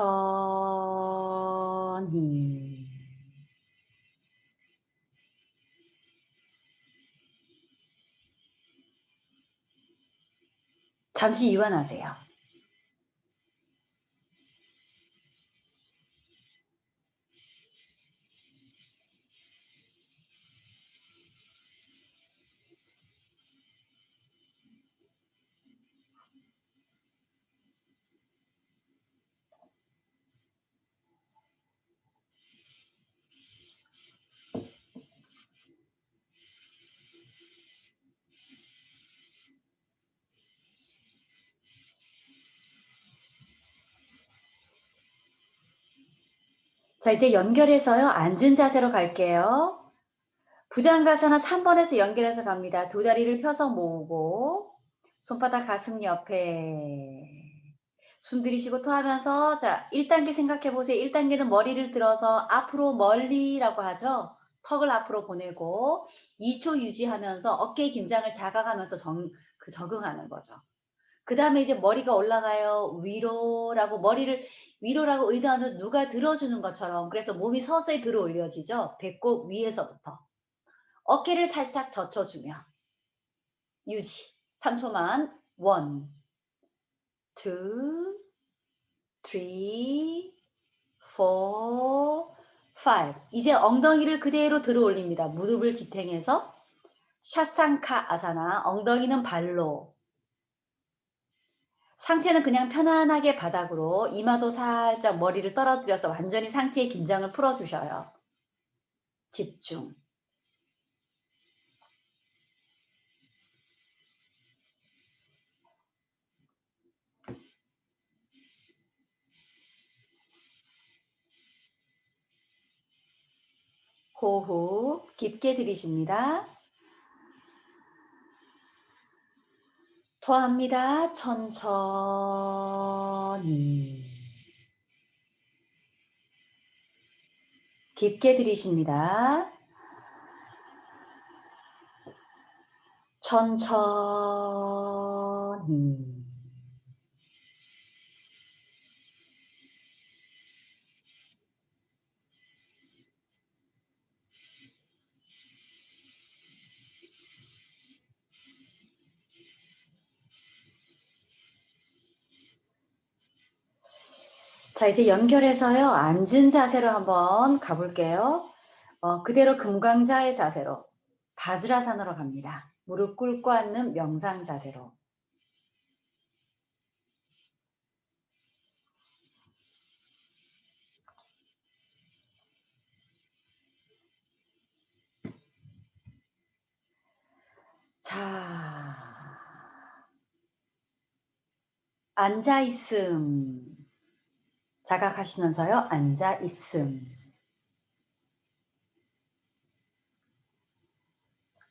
Speaker 1: 잠시 이완하세요. 자, 이제 연결해서요. 앉은 자세로 갈게요. 부장가사나 3번에서 연결해서 갑니다. 두 다리를 펴서 모으고 손바닥 가슴 옆에 숨 들이쉬고 토하면서 자 1단계 생각해 보세요. 1단계는 머리를 들어서 앞으로 멀리라고 하죠. 턱을 앞으로 보내고 2초 유지하면서 어깨 긴장을 자각하면서 적응하는 거죠. 그 다음에 이제 머리가 올라가요. 위로라고 머리를 위로라고 의도하면 누가 들어주는 것처럼 그래서 몸이 서서히 들어 올려지죠. 배꼽 위에서부터. 어깨를 살짝 젖혀주며 유지. 3초만. 1, 2, 3, 4, 5. 이제 엉덩이를 그대로 들어 올립니다. 무릎을 지탱해서 샤상카 아사나. 엉덩이는 발로. 상체는 그냥 편안하게 바닥으로 이마도 살짝 머리를 떨어뜨려서 완전히 상체의 긴장을 풀어주셔요. 집중. 호흡 깊게 들이쉽니다. 토합니다. 천천히. 깊게 들이쉽니다. 천천히. 자, 이제 연결해서요. 앉은 자세로 한번 가볼게요. 그대로 금강자의 자세로 바즈라산으로 갑니다. 무릎 꿇고 앉는 명상 자세로. 자, 앉아있음. 자각하시면서요. 앉아있음.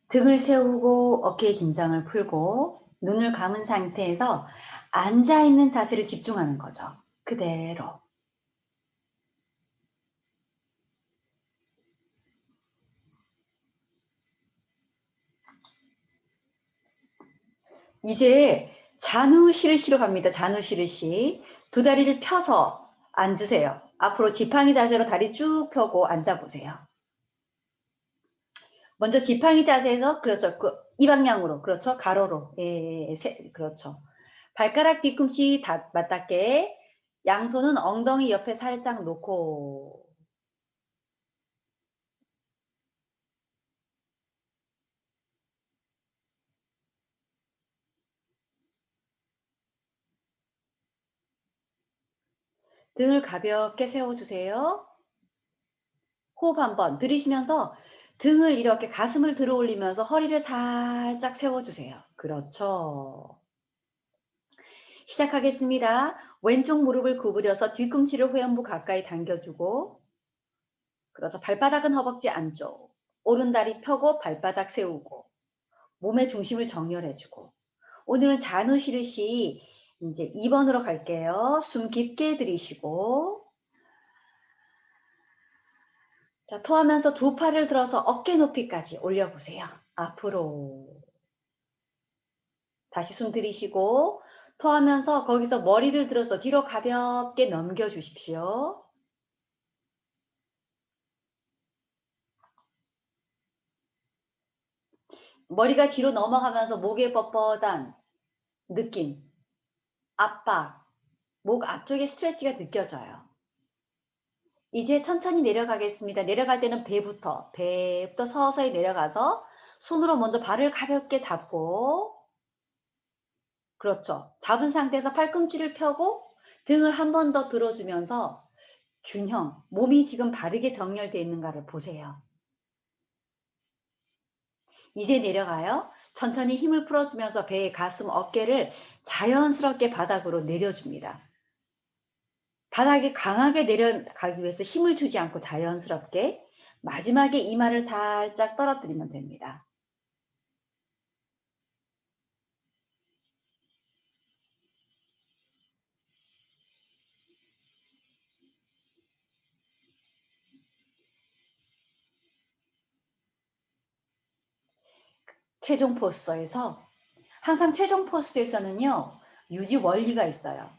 Speaker 1: 등을 세우고 어깨 긴장을 풀고 눈을 감은 상태에서 앉아있는 자세를 집중하는 거죠. 그대로. 이제 자누시르시로 갑니다. 자누시르시. 두 다리를 펴서 앉으세요. 앞으로 지팡이 자세로 다리 쭉 펴고 앉아보세요. 먼저 지팡이 자세에서 그렇죠. 이 방향으로 그렇죠. 가로로. 그렇죠. 발가락 뒤꿈치 맞닿게 양손은 엉덩이 옆에 살짝 놓고 등을 가볍게 세워주세요. 호흡 한번 들이쉬면서 등을 이렇게 가슴을 들어 올리면서 허리를 살짝 세워주세요. 그렇죠. 시작하겠습니다. 왼쪽 무릎을 구부려서 뒤꿈치를 후연부 가까이 당겨주고 그렇죠. 발바닥은 허벅지 안쪽. 오른다리 펴고 발바닥 세우고 몸의 중심을 정렬해주고 오늘은 자누시르시 이제 2번으로 갈게요. 숨 깊게 들이쉬고 자, 토하면서 두 팔을 들어서 어깨 높이까지 올려보세요. 앞으로. 다시 숨 들이쉬고 토하면서 거기서 머리를 들어서 뒤로 가볍게 넘겨주십시오. 머리가 뒤로 넘어가면서 목에 뻣뻣한 느낌, 압박, 목 앞쪽에 스트레치가 느껴져요. 이제 천천히 내려가겠습니다. 내려갈 때는 배부터 서서히 내려가서 손으로 먼저 발을 가볍게 잡고, 그렇죠. 잡은 상태에서 팔꿈치를 펴고 등을 한 번 더 들어주면서 균형, 몸이 지금 바르게 정렬되어 있는가를 보세요. 이제 내려가요. 천천히 힘을 풀어주면서 배, 가슴, 어깨를 자연스럽게 바닥으로 내려줍니다. 바닥에 강하게 내려가기 위해서 힘을 주지 않고 자연스럽게 마지막에 이마를 살짝 떨어뜨리면 됩니다. 최종 포스에서 항상 최종 포스에서는요, 유지 원리가 있어요.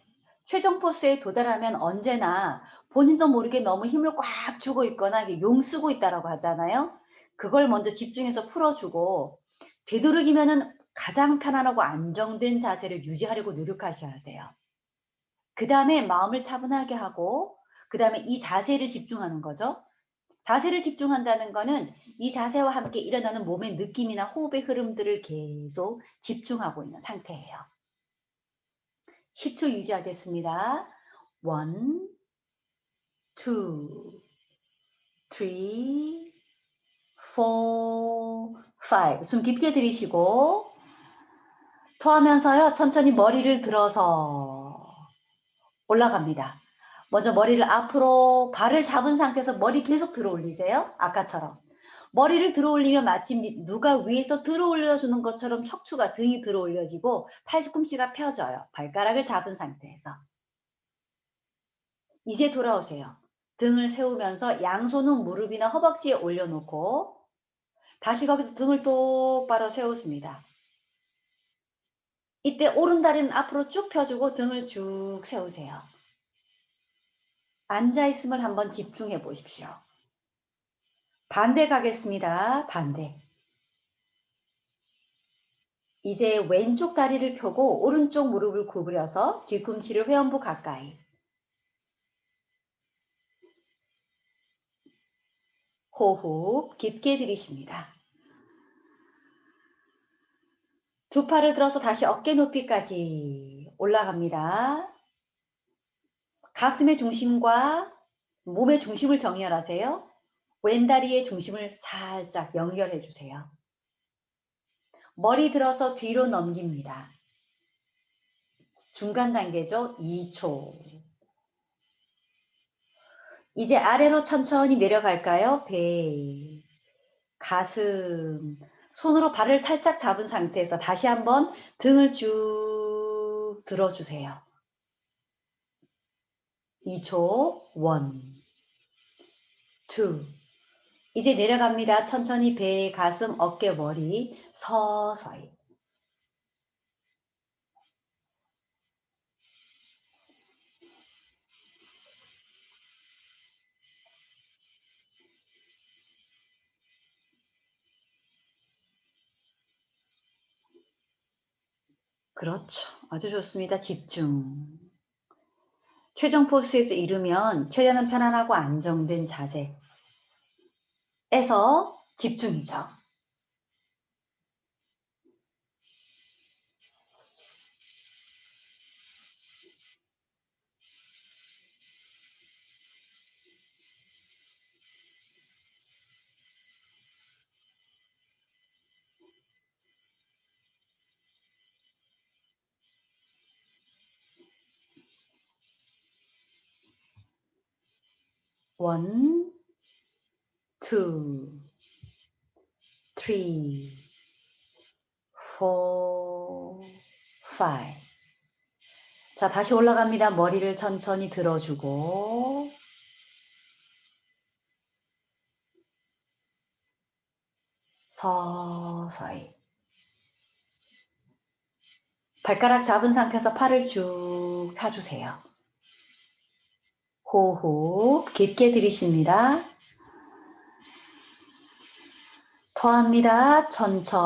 Speaker 1: 최종 포스에 도달하면 언제나 본인도 모르게 너무 힘을 꽉 주고 있거나 이게 용 쓰고 있다라고 하잖아요. 그걸 먼저 집중해서 풀어주고 되도록이면은 가장 편안하고 안정된 자세를 유지하려고 노력하셔야 돼요. 그 다음에 마음을 차분하게 하고 그 다음에 이 자세를 집중하는 거죠. 자세를 집중한다는 거는 이 자세와 함께 일어나는 몸의 느낌이나 호흡의 흐름들을 계속 집중하고 있는 상태예요. 10초 유지하겠습니다. 1, 2, 3, 4, 5. 숨 깊게 들이쉬고 토하면서요. 천천히 머리를 들어서 올라갑니다. 먼저 머리를 앞으로 발을 잡은 상태에서 머리 계속 들어 올리세요. 아까처럼. 머리를 들어 올리면 마치 누가 위에서 들어 올려주는 것처럼 척추가 등이 들어 올려지고 팔꿈치가 펴져요. 발가락을 잡은 상태에서. 이제 돌아오세요. 등을 세우면서 양손은 무릎이나 허벅지에 올려놓고 다시 거기서 등을 똑바로 세우십니다. 이때 오른다리는 앞으로 쭉 펴주고 등을 쭉 세우세요. 앉아있음을 한번 집중해 보십시오. 반대 가겠습니다. 반대. 이제 왼쪽 다리를 펴고 오른쪽 무릎을 구부려서 뒤꿈치를 회원부 가까이. 호흡 깊게 들이쉽니다. 두 팔을 들어서 다시 어깨 높이까지 올라갑니다. 가슴의 중심과 몸의 중심을 정렬하세요. 왼다리의 중심을 살짝 연결해 주세요. 머리 들어서 뒤로 넘깁니다. 중간 단계죠. 2초. 이제 아래로 천천히 내려갈까요? 배, 가슴, 손으로 발을 살짝 잡은 상태에서 다시 한번 등을 쭉 들어주세요. 2초, 1, 2. 이제 내려갑니다. 천천히 배, 가슴, 어깨, 머리 서서히. 그렇죠. 아주 좋습니다. 집중. 최종 포스에서 이르면 최대한 편안하고 안정된 자세에서 집중이죠. 1, 2, 3, 4, 5. 자, 다시 올라갑니다. 머리를 천천히 들어주고 서서히. 발가락 잡은 상태에서 팔을 쭉 펴주세요. 호흡 깊게 들이쉽니다. 토합니다. 천천히.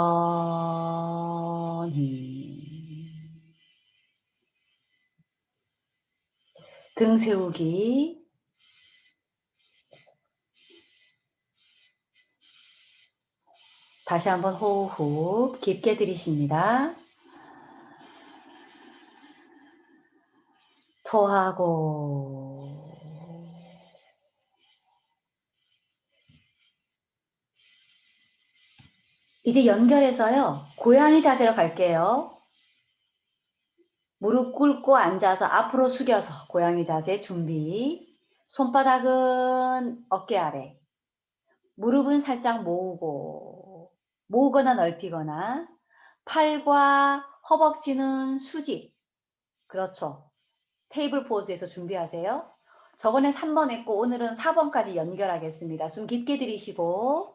Speaker 1: 등 세우기. 다시 한번 호흡 깊게 들이쉽니다. 토하고. 이제 연결해서요. 고양이 자세로 갈게요. 무릎 꿇고 앉아서 앞으로 숙여서 고양이 자세 준비. 손바닥은 어깨 아래. 무릎은 살짝 모으거나 넓히거나 팔과 허벅지는 수직. 그렇죠. 테이블 포즈에서 준비하세요. 저번에 3번 했고 오늘은 4번까지 연결하겠습니다. 숨 깊게 들이쉬고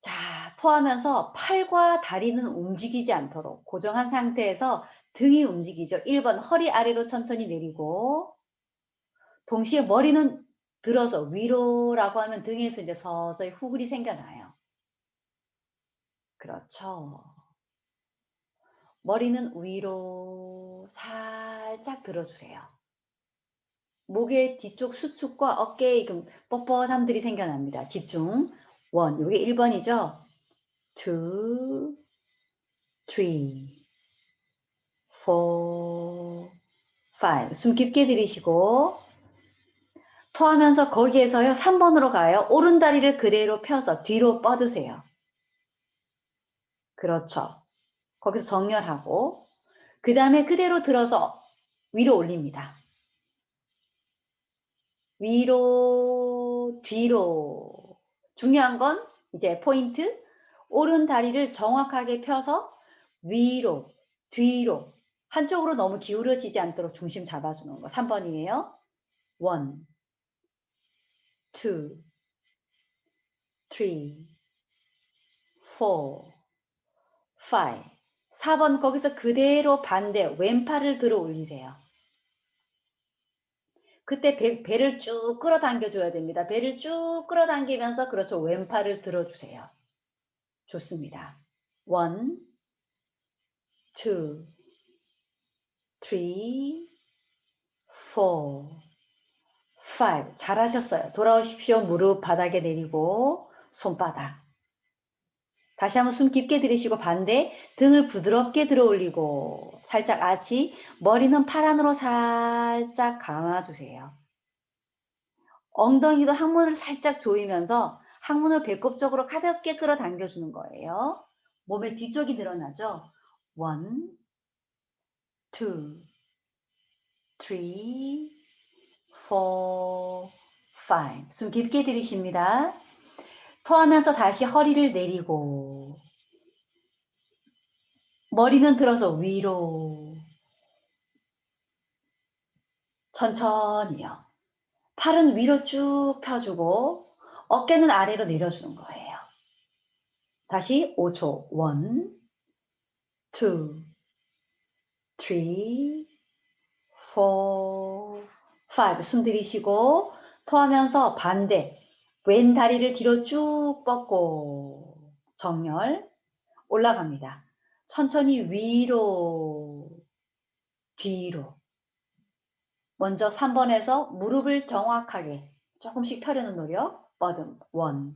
Speaker 1: 자, 토하면서 팔과 다리는 움직이지 않도록 고정한 상태에서 등이 움직이죠. 1번 허리 아래로 천천히 내리고 동시에 머리는 들어서 위로라고 하면 등에서 이제 서서히 후굴이 생겨나요. 그렇죠. 머리는 위로 살짝 들어주세요. 목의 뒤쪽 수축과 어깨에 뻣뻣함들이 생겨납니다. 집중. 1, 이게 1번이죠. 2, 3, 4, 5. 숨 깊게 들이쉬고 토하면서 거기에서요 3번으로 가요. 오른 다리를 그대로 펴서 뒤로 뻗으세요. 그렇죠. 거기서 정렬하고 그 다음에 그대로 들어서 위로 올립니다. 위로, 뒤로. 중요한 건 이제 포인트. 오른 다리를 정확하게 펴서 위로, 뒤로. 한쪽으로 너무 기울어지지 않도록 중심 잡아주는 거. 3번이에요. 1, 2, 3, 4, 5. 4번 거기서 그대로 반대 왼팔을 들어 올리세요. 그때 배를 쭉 끌어당겨 줘야 됩니다. 배를 쭉 끌어당기면서 그렇죠. 왼팔을 들어주세요. 좋습니다. 1, 2, 3, 4, 5. 잘하셨어요. 돌아오십시오. 무릎 바닥에 내리고 손바닥. 다시 한번 숨 깊게 들이쉬고 반대 등을 부드럽게 들어 올리고 살짝 아치 머리는 팔 안으로 살짝 감아주세요. 엉덩이도 항문을 살짝 조이면서 항문을 배꼽 쪽으로 가볍게 끌어당겨주는 거예요. 몸의 뒤쪽이 늘어나죠. 1, 2, 3, 4, 5. 숨 깊게 들이쉽니다. 토하면서 다시 허리를 내리고 머리는 들어서 위로 천천히요. 팔은 위로 쭉 펴주고 어깨는 아래로 내려주는 거예요. 다시 5초. 1, 2, 3, 4, 5. 숨 들이쉬고 토하면서 반대. 왼 다리를 뒤로 쭉 뻗고 정렬 올라갑니다. 천천히 위로 뒤로. 먼저 3번에서 무릎을 정확하게 조금씩 펴려는 노력. 버듬. 1,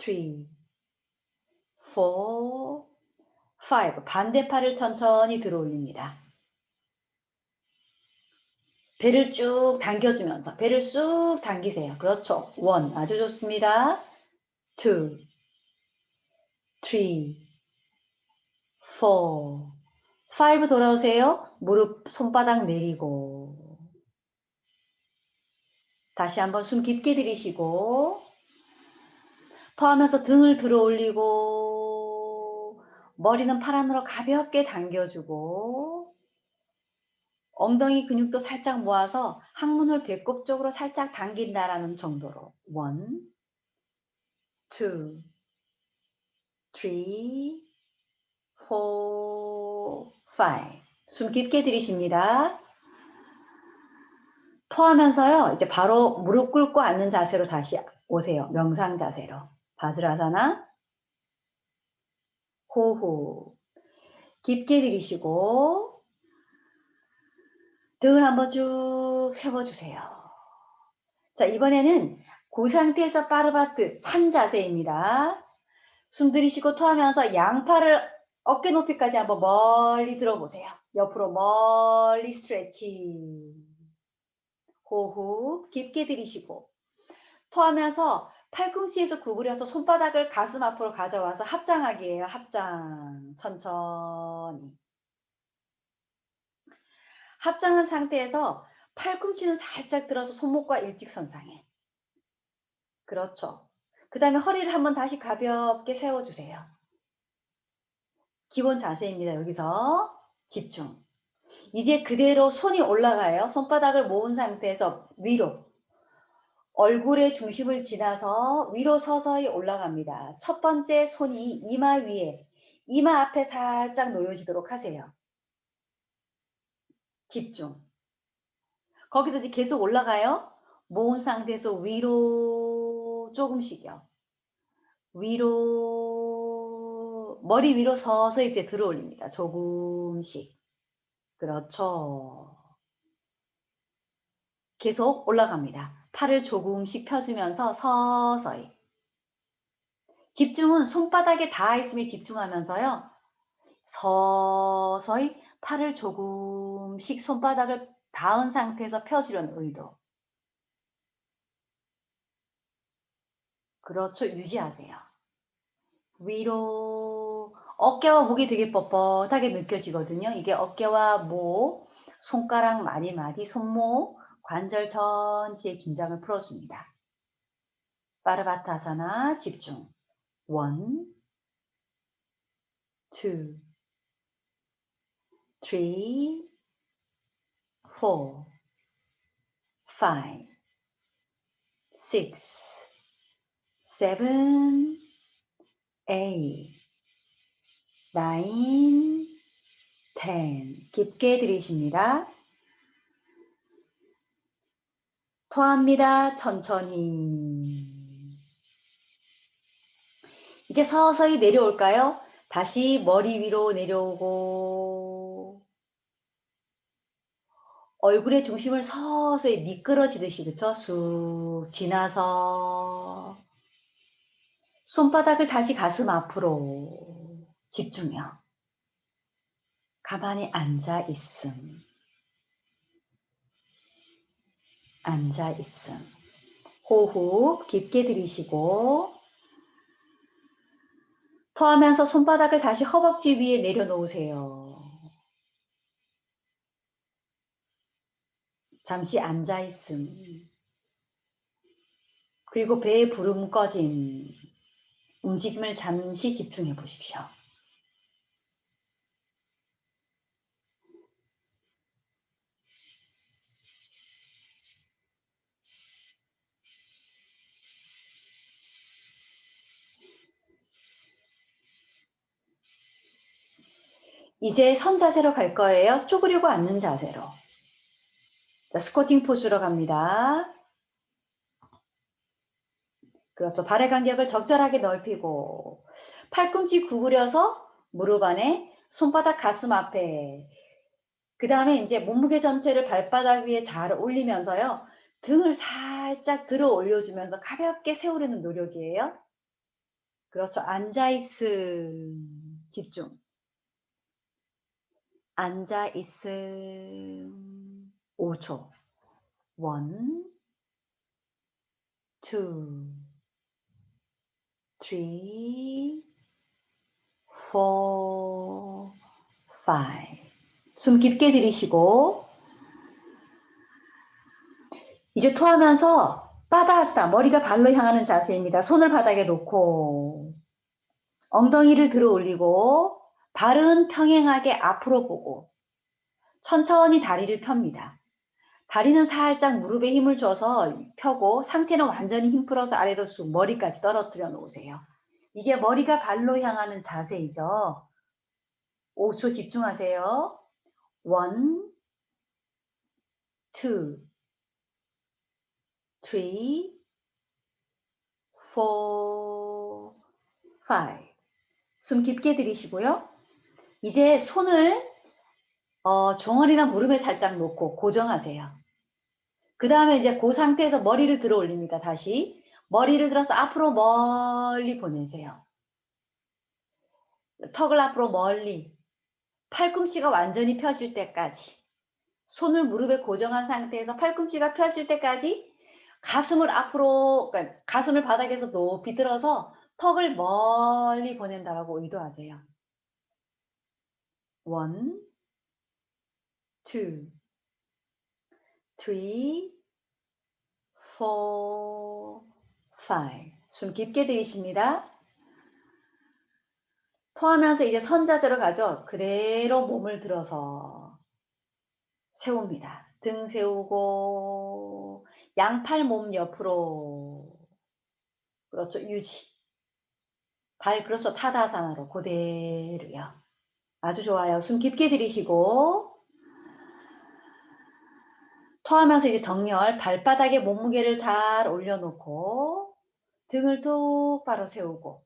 Speaker 1: 2, 3, 4, 5. 반대팔을 천천히 들어 올립니다. 배를 쭉 당겨주면서 배를 쑥 당기세요. 그렇죠. 1, 아주 좋습니다. 2, 3, 4, 5 돌아오세요. 무릎 손바닥 내리고 다시 한번 숨 깊게 들이쉬고 토하면서 등을 들어 올리고 머리는 팔 안으로 가볍게 당겨주고 엉덩이 근육도 살짝 모아서 항문을 배꼽 쪽으로 살짝 당긴다라는 정도로. 1, 2, 3, 4, 5. 숨 깊게 들이쉽니다. 토하면서요. 이제 바로 무릎 꿇고 앉는 자세로 다시 오세요. 명상 자세로. 바즈라사나. 호흡. 깊게 들이쉬고 등을 한번 쭉 세워주세요. 자, 이번에는 그 상태에서 파르바트 산 자세입니다. 숨 들이쉬고 토하면서 양팔을 어깨 높이까지 한번 멀리 들어보세요. 옆으로 멀리 스트레치. 호흡 깊게 들이쉬고 토하면서 팔꿈치에서 구부려서 손바닥을 가슴 앞으로 가져와서 합장하기예요. 합장. 천천히. 합장한 상태에서 팔꿈치는 살짝 들어서 손목과 일직선상에. 그렇죠. 그 다음에 허리를 한번 다시 가볍게 세워주세요. 기본 자세입니다. 여기서 집중. 이제 그대로 손이 올라가요. 손바닥을 모은 상태에서 위로. 얼굴의 중심을 지나서 위로 서서히 올라갑니다. 첫 번째 손이 이마 위에, 이마 앞에 살짝 놓여지도록 하세요. 집중. 거기서 이제 계속 올라가요. 모은 상태에서 위로 조금씩요. 위로, 머리 위로 서서히 이제 들어 올립니다. 조금씩. 그렇죠. 계속 올라갑니다. 팔을 조금씩 펴주면서 서서히. 집중은 손바닥에 닿아 있음에 집중하면서요. 서서히 팔을 조금씩 손바닥을 닿은 상태에서 펴주려는 의도. 그렇죠. 유지하세요. 위로. 어깨와 목이 되게 뻣뻣하게 느껴지거든요. 이게 어깨와 목, 손가락 마디마디, 손목, 관절 전체의 긴장을 풀어줍니다. 파르바타사나 집중. 1, 2, 3, 4, 5, 6, 7, 8, 9, 10. 깊게 들이쉽니다. 토합니다. 천천히. 이제 서서히 내려올까요? 다시 머리 위로 내려오고 얼굴의 중심을 서서히 미끄러지듯이 그쵸? 쑥 지나서 손바닥을 다시 가슴 앞으로 집중요. 가만히 앉아 있음. 앉아 있음. 호흡 깊게 들이쉬고 토하면서 손바닥을 다시 허벅지 위에 내려놓으세요. 잠시 앉아 있음. 그리고 배의 부름 꺼짐. 움직임을 잠시 집중해 보십시오. 이제 선 자세로 갈 거예요. 쪼그리고 앉는 자세로. 자, 스쿼팅 포즈로 갑니다. 그렇죠. 발의 간격을 적절하게 넓히고 팔꿈치 구부려서 무릎 안에 손바닥 가슴 앞에 그 다음에 이제 몸무게 전체를 발바닥 위에 잘 올리면서요. 등을 살짝 들어 올려주면서 가볍게 세우려는 노력이에요. 그렇죠. 앉아있음. 집중. 앉아있음. 5초. 1, 2, 3, 4, 5. 숨 깊게 들이쉬고 이제 토하면서 파다하스타 머리가 발로 향하는 자세입니다. 손을 바닥에 놓고 엉덩이를 들어 올리고 발은 평행하게 앞으로 보고 천천히 다리를 펴니다. 다리는 살짝 무릎에 힘을 줘서 펴고 상체는 완전히 힘 풀어서 아래로 쑥 머리까지 떨어뜨려 놓으세요. 이게 머리가 발로 향하는 자세이죠. 5초 집중하세요. 1, 2, 3, 4, 5. 숨 깊게 들이시고요. 이제 손을 종아리나 무릎에 살짝 놓고 고정하세요. 그 다음에 이제 그 상태에서 머리를 들어 올립니다. 다시 머리를 들어서 앞으로 멀리 보내세요. 턱을 앞으로 멀리, 팔꿈치가 완전히 펴질 때까지, 손을 무릎에 고정한 상태에서 팔꿈치가 펴질 때까지 가슴을 앞으로, 그러니까 가슴을 바닥에서 높이 들어서 턱을 멀리 보낸다라고 의도하세요. 1, 2, 3, 4, 5. 숨 깊게 들이쉽니다. 토하면서 이제 선자세로 가죠. 그대로 몸을 들어서 세웁니다. 등 세우고 양팔 몸 옆으로. 그렇죠. 유지. 발 그렇죠. 타다사나로 그대로요. 아주 좋아요. 숨 깊게 들이쉬고 토하면서 이제 정렬 발바닥에 몸무게를 잘 올려놓고 등을 똑바로 세우고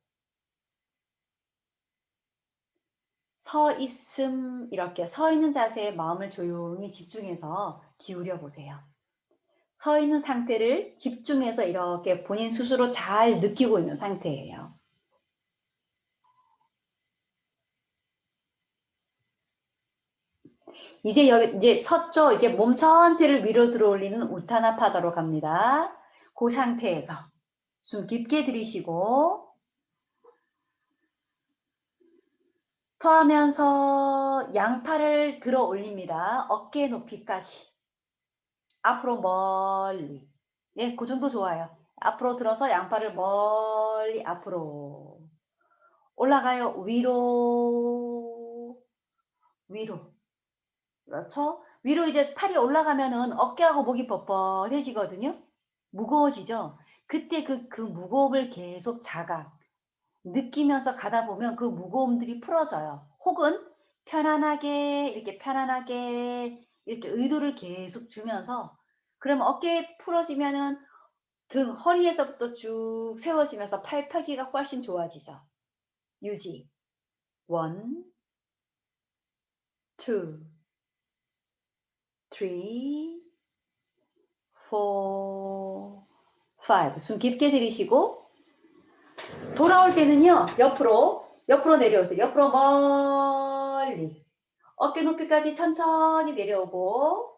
Speaker 1: 서 있음, 이렇게 서 있는 자세에 마음을 조용히 집중해서 기울여 보세요. 서 있는 상태를 집중해서 이렇게 본인 스스로 잘 느끼고 있는 상태예요. 이제 여기 이제 섰죠. 이제 몸 전체를 위로 들어 올리는 우타나파다로 갑니다. 그 상태에서 숨 깊게 들이쉬고 토하면서 양팔을 들어 올립니다. 어깨 높이까지. 앞으로 멀리. 예, 그 정도 좋아요. 앞으로 들어서 양팔을 멀리 앞으로 올라가요. 위로, 위로. 그렇죠? 위로 이제 팔이 올라가면은 어깨하고 목이 뻣뻣해지거든요. 무거워지죠? 그때 그 무거움을 계속 자각, 느끼면서 가다 보면 그 무거움들이 풀어져요. 혹은 편안하게, 이렇게 편안하게, 이렇게 의도를 계속 주면서, 그러면 어깨 풀어지면은 등, 허리에서부터 쭉 세워지면서 팔 펴기가 훨씬 좋아지죠. 유지. 1, 2, 3, 4, 5. 숨 깊게 들이쉬고 돌아올 때는요. 옆으로 내려오세요. 옆으로 멀리. 어깨 높이까지 천천히 내려오고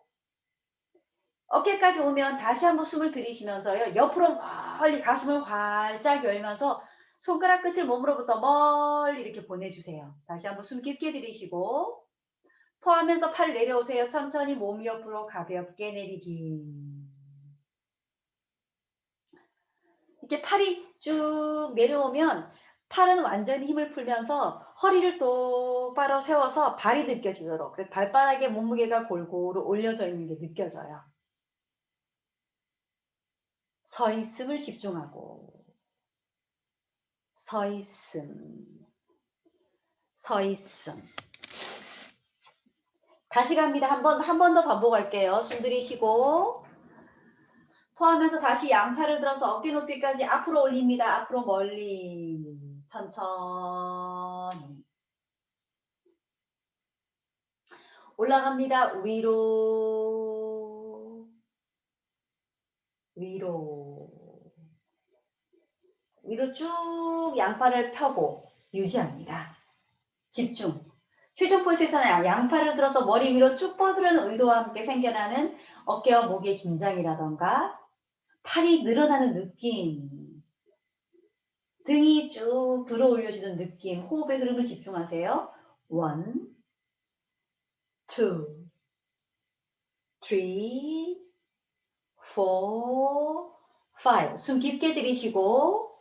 Speaker 1: 어깨까지 오면 다시 한번 숨을 들이쉬면서요. 옆으로 멀리 가슴을 활짝 열면서 손가락 끝을 몸으로부터 멀리 이렇게 보내주세요. 다시 한번 숨 깊게 들이쉬고 토하면서 팔 내려오세요. 천천히 몸 옆으로 가볍게 내리기. 이렇게 팔이 쭉 내려오면 팔은 완전히 힘을 풀면서 허리를 똑바로 세워서 발이 느껴지도록, 그래서 발바닥에 몸무게가 골고루 올려져 있는 게 느껴져요. 서 있음을 집중하고 서 있음, 서 있음. 다시 갑니다. 한 번 더 반복할게요. 숨 들이쉬고 토하면서 다시 양팔을 들어서 어깨 높이까지 앞으로 올립니다. 앞으로 멀리 천천히 올라갑니다. 위로, 위로, 위로 쭉 양팔을 펴고 유지합니다. 집중. 휴전 포즈에서는 양팔을 들어서 머리 위로 쭉 뻗으려는 의도와 함께 생겨나는 어깨와 목의 긴장이라던가 팔이 늘어나는 느낌, 등이 쭉 들어 올려지는 느낌, 호흡의 흐름을 집중하세요. 1, 2, 3, 4, 5. 숨 깊게 들이쉬고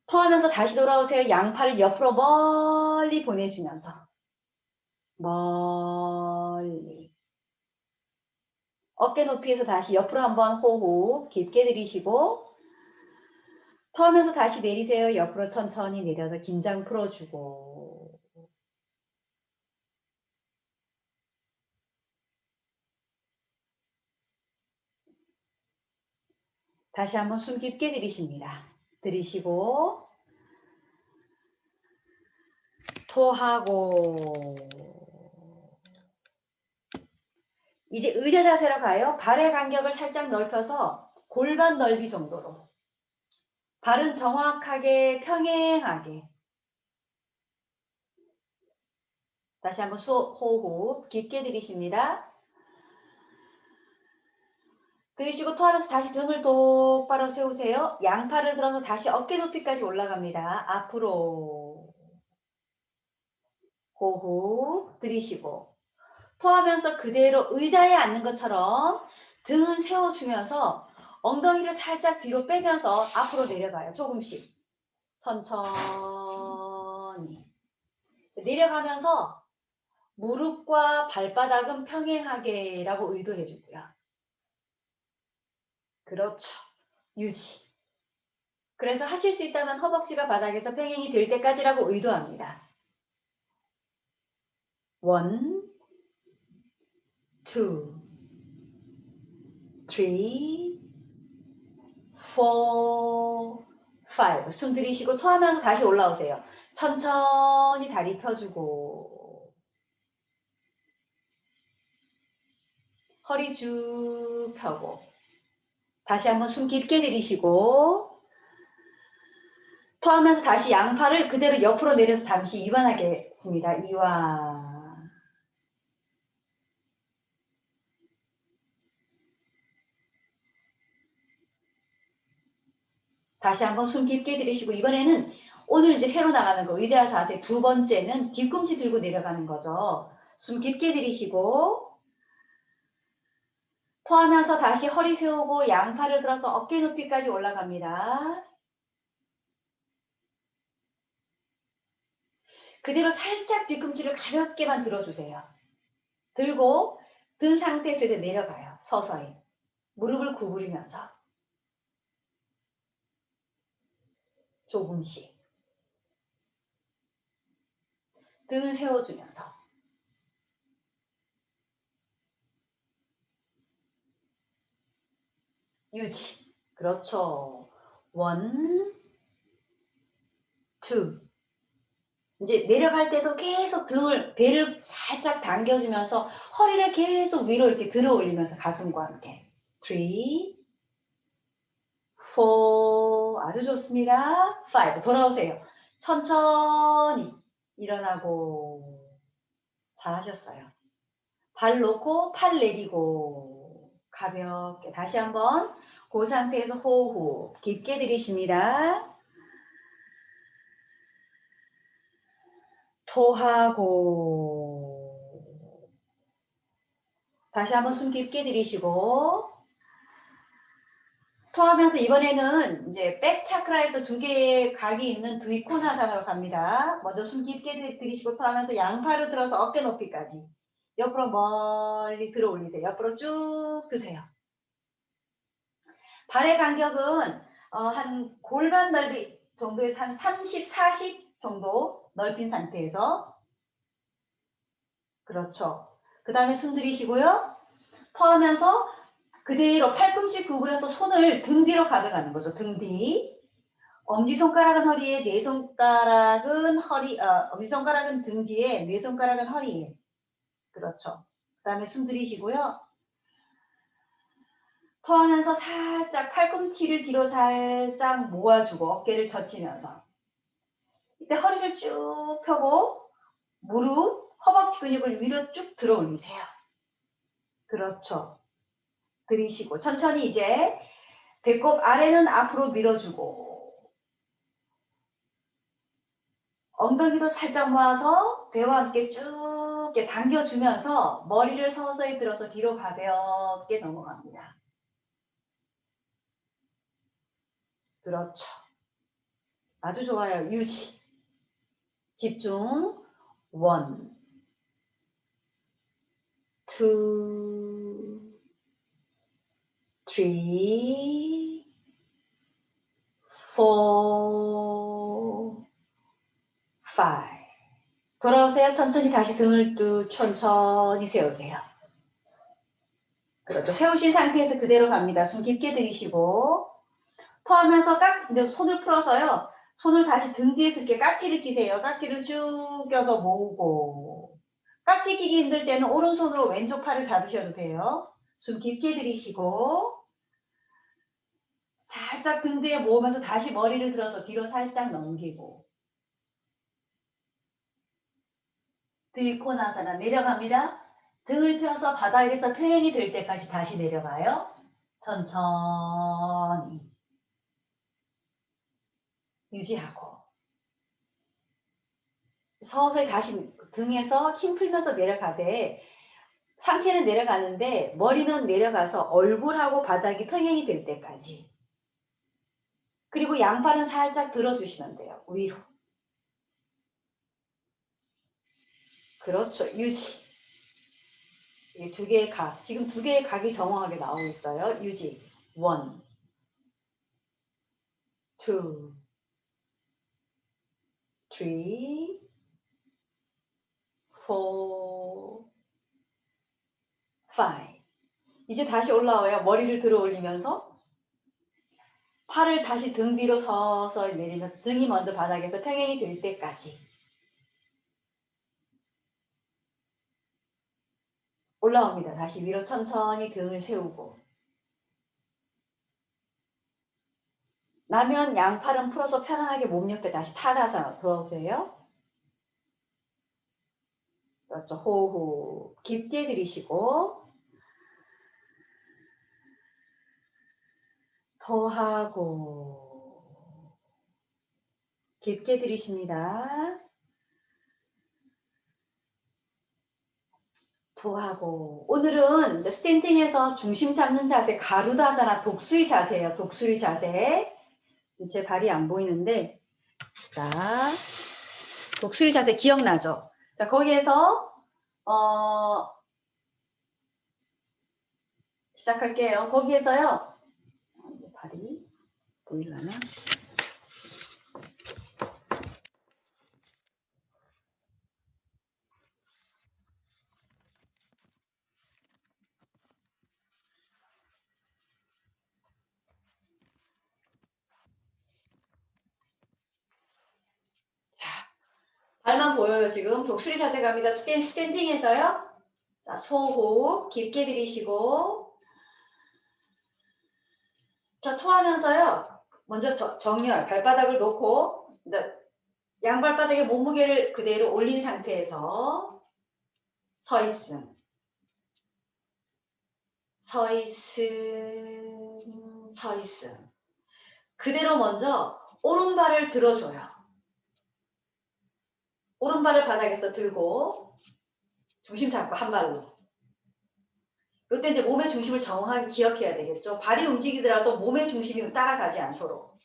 Speaker 1: 토하면서 다시 돌아오세요. 양팔을 옆으로 멀리 보내주면서 멀리. 어깨 높이에서 다시 옆으로 한번 호흡 깊게 들이시고 토하면서 다시 내리세요. 옆으로 천천히 내려서 긴장 풀어주고 다시 한번 숨 깊게 들이십니다. 들이시고 토하고 이제 의자 자세로 가요. 발의 간격을 살짝 넓혀서 골반 넓이 정도로 발은 정확하게 평행하게 다시 한번 호흡 깊게 들이십니다. 들이쉬고 토하면서 다시 등을 똑바로 세우세요. 양팔을 들어서 다시 어깨 높이까지 올라갑니다. 앞으로 호흡 들이쉬고 토하면서 그대로 의자에 앉는 것처럼 등은 세워주면서 엉덩이를 살짝 뒤로 빼면서 앞으로 내려가요. 조금씩 천천히 내려가면서 무릎과 발바닥은 평행하게 라고 의도해 주고요. 그렇죠. 유지. 그래서 하실 수 있다면 허벅지가 바닥에서 평행이 될 때까지라고 의도합니다. 1, 2, 3, 4, 5. 숨 들이쉬고 토하면서 다시 올라오세요. 천천히 다리 펴주고 허리 쭉 펴고 다시 한번 숨 깊게 들이쉬고 토하면서 다시 양팔을 그대로 옆으로 내려서 잠시 이완하겠습니다. 이완. 다시 한번 숨 깊게 들이쉬고 이번에는 오늘 이제 새로 나가는 거 의자 자세 두 번째는 뒤꿈치 들고 내려가는 거죠. 숨 깊게 들이쉬고 토하면서 다시 허리 세우고 양팔을 들어서 어깨 높이까지 올라갑니다. 그대로 살짝 뒤꿈치를 가볍게만 들어주세요. 들고 든 상태에서 이제 내려가요. 서서히. 무릎을 구부리면서. 조금씩. 등을 세워주면서. 유지. 그렇죠. 1, 2. 이제 내려갈 때도 계속 배를 살짝 당겨주면서 허리를 계속 위로 이렇게 들어 올리면서 가슴과 함께. 3, 4. 아주 좋습니다. 5. 돌아오세요. 천천히 일어나고. 잘하셨어요. 발 놓고 팔 내리고 가볍게 다시 한번 그 상태에서 호흡 깊게 들이십니다. 토하고 다시 한번 숨 깊게 들이쉬고 토하면서 이번에는 이제 백 차크라에서 두 개의 각이 있는 두이코나산으로 갑니다. 먼저 숨 깊게 들이쉬고 토하면서 양팔을 들어서 어깨 높이까지 옆으로 멀리 들어 올리세요. 옆으로 쭉 드세요. 발의 간격은 한 골반 넓이 정도에서 한 30, 40 정도 넓힌 상태에서 그렇죠. 그 다음에 숨 들이쉬고요. 토하면서 그대로 팔꿈치 구부려서 손을 등 뒤로 가져가는 거죠. 등 뒤. 엄지손가락은 허리에, 네 손가락은 엄지손가락은 등 뒤에, 네 손가락은 허리에. 그렇죠. 그 다음에 숨 들이쉬고요. 토하면서 살짝 팔꿈치를 뒤로 살짝 모아주고 어깨를 젖히면서 이때 허리를 쭉 펴고 무릎, 허벅지 근육을 위로 쭉 들어 올리세요. 그렇죠. 들이쉬고 천천히 이제 배꼽 아래는 앞으로 밀어주고 엉덩이도 살짝 모아서 배와 함께 쭉 당겨주면서 머리를 서서히 들어서 뒤로 가볍게 넘어갑니다. 그렇죠. 아주 좋아요. 유지. 집중. 1, 2, 3, 4, 5. 돌아오세요. 천천히 다시 등을 천천히 세우세요. 그렇죠. 세우신 상태에서 그대로 갑니다. 숨 깊게 들이쉬고 토하면서 이제 손을 풀어서요. 손을 다시 등 뒤에서 이렇게 깍지를 끼세요. 깍지를 쭉 껴서 모으고 깍지 끼기 힘들 때는 오른손으로 왼쪽 팔을 잡으셔도 돼요. 숨 깊게 들이쉬고 살짝 등 뒤에 모으면서 다시 머리를 들어서 뒤로 살짝 넘기고 들이코나사나 내려갑니다. 등을 펴서 바닥에서 평행이 될 때까지 다시 내려가요. 천천히 유지하고 서서히 다시 등에서 힘 풀면서 내려가되 상체는 내려가는데 머리는 내려가서 얼굴하고 바닥이 평행이 될 때까지. 그리고 양팔은 살짝 들어주시면 돼요. 위로. 그렇죠. 유지. 이 두 개의 각. 지금 두 개의 각이 정확하게 나오고 있어요. 유지. 1, 2, 3, 4, 5. 이제 다시 올라와요. 머리를 들어 올리면서 팔을 다시 등 뒤로 서서히 내리면서 등이 먼저 바닥에서 평행이 될 때까지. 올라옵니다. 다시 위로 천천히 등을 세우고. 나면 양팔은 풀어서 편안하게 몸 옆에 다시 타다서 들어오세요. 그렇죠. 호흡 깊게 들이쉬고 토하고 깊게 들이쉽니다. 토하고 오늘은 스탠딩에서 중심 잡는 자세 가루다사나 독수리 자세예요. 독수리 자세. 제 발이 안 보이는데 자 독수리 자세 기억나죠? 자 거기에서 시작할게요. 거기에서요. 발이 보이려나? 발만 보여요. 지금 독수리 자세 갑니다. 스탠딩에서요. 자, 소호흡 깊게 들이쉬고 자, 토하면서요. 먼저 정렬 발바닥을 놓고 양발바닥에 몸무게를 그대로 올린 상태에서 서있음 서있음 서있음 그대로 먼저 오른발을 들어줘요. 오른발을 바닥에서 들고 중심 잡고 한 발로. 이때 이제 몸의 중심을 정확하게 기억해야 되겠죠. 발이 움직이더라도 몸의 중심이 따라가지 않도록.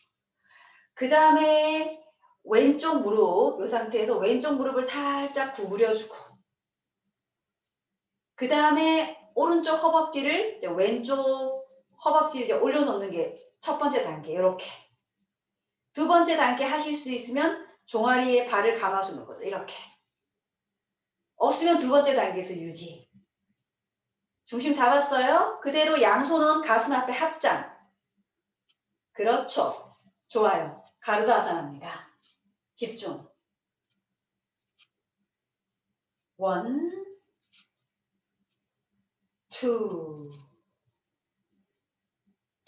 Speaker 1: 그 다음에 왼쪽 무릎, 이 상태에서 왼쪽 무릎을 살짝 구부려주고 그 다음에 오른쪽 허벅지를 왼쪽 허벅지를 올려놓는 게 첫 번째 단계. 이렇게. 두 번째 단계 하실 수 있으면 종아리에 발을 감아주는 거죠. 이렇게. 없으면 두 번째 단계에서 유지. 중심 잡았어요? 그대로 양손은 가슴 앞에 합장. 그렇죠. 좋아요. 가루다아사나입니다. 집중. 1,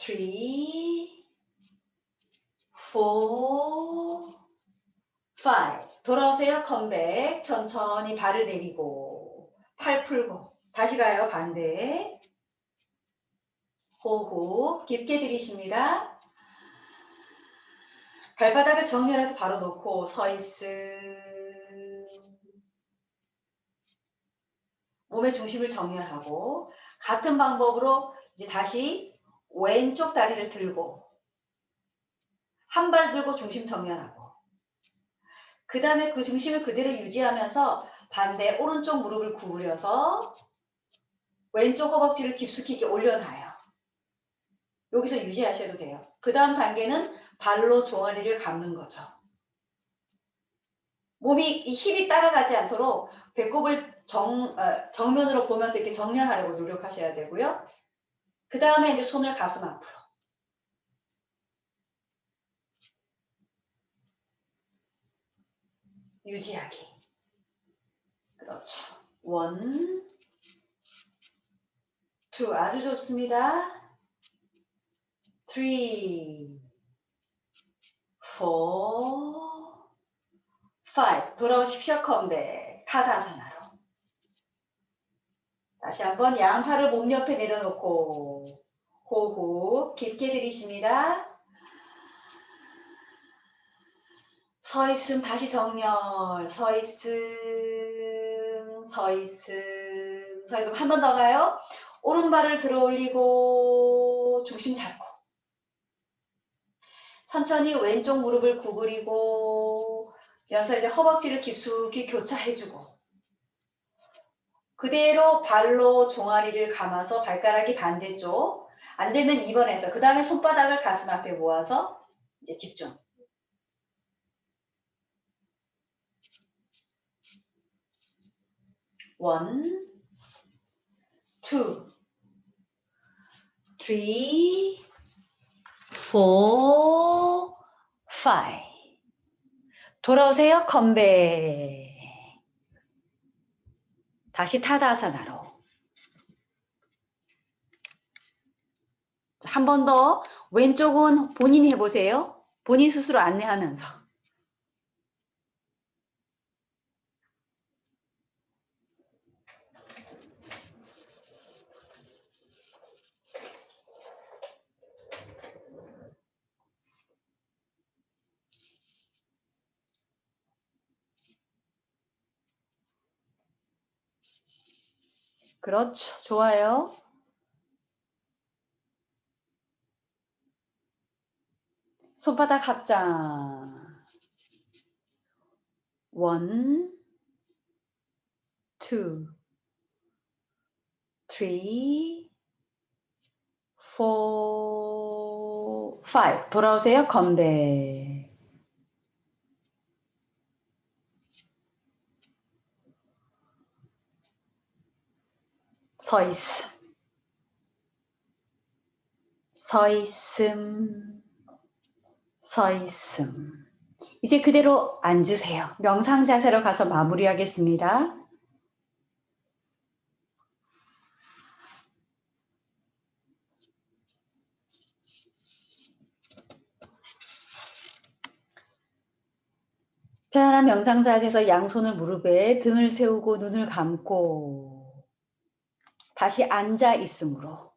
Speaker 1: 2, 3, 4, 5. 돌아오세요. 컴백. 천천히 발을 내리고 팔 풀고 다시 가요. 반대. 호흡 깊게 들이쉽니다. 발바닥을 정렬해서 바로 놓고 서있음. 몸의 중심을 정렬하고 같은 방법으로 이제 다시 왼쪽 다리를 들고 한 발 들고 중심 정렬하고 그 다음에 그 중심을 그대로 유지하면서 반대 오른쪽 무릎을 구부려서 왼쪽 허벅지를 깊숙이 이렇게 올려놔요. 여기서 유지하셔도 돼요. 그 다음 단계는 발로 종아리를 감는 거죠. 몸이 힙이 따라가지 않도록 배꼽을 정면으로 보면서 이렇게 정렬하려고 노력하셔야 되고요. 그 다음에 이제 손을 가슴 앞으로. 유지하기. 그렇죠. 1, 2 아주 좋습니다. 3, 4, 5 돌아오십시오. 컴백. 타다아사나로. 다시 한번 양팔을 몸 옆에 내려놓고 호흡 깊게 들이쉽니다. 서 있음 다시 정렬. 서 있음, 서 있음, 서 있음. 한 번 더 가요. 오른발을 들어 올리고 중심 잡고. 천천히 왼쪽 무릎을 구부리고 여기서 이제 허벅지를 깊숙이 교차해주고 그대로 발로 종아리를 감아서 발가락이 반대쪽 안 되면 2번에서 그 다음에 손바닥을 가슴 앞에 모아서 이제 집중. 1, 2, 3, 4, 5 돌아오세요. 컴백. 다시 타다아사나로. 한 번 더 왼쪽은 본인이 해보세요. 본인 스스로 안내하면서. 그렇죠. 좋아요. 손바닥 합장. 1, 2, 3, 4, 5 돌아오세요. 컴백. 서 있음. 서 있음. 서 있음. 이제 그대로 앉으세요. 명상 자세로 가서 마무리하겠습니다. 편안한 명상 자세에서 양손을 무릎에 등을 세우고 눈을 감고 다시 앉아 있음으로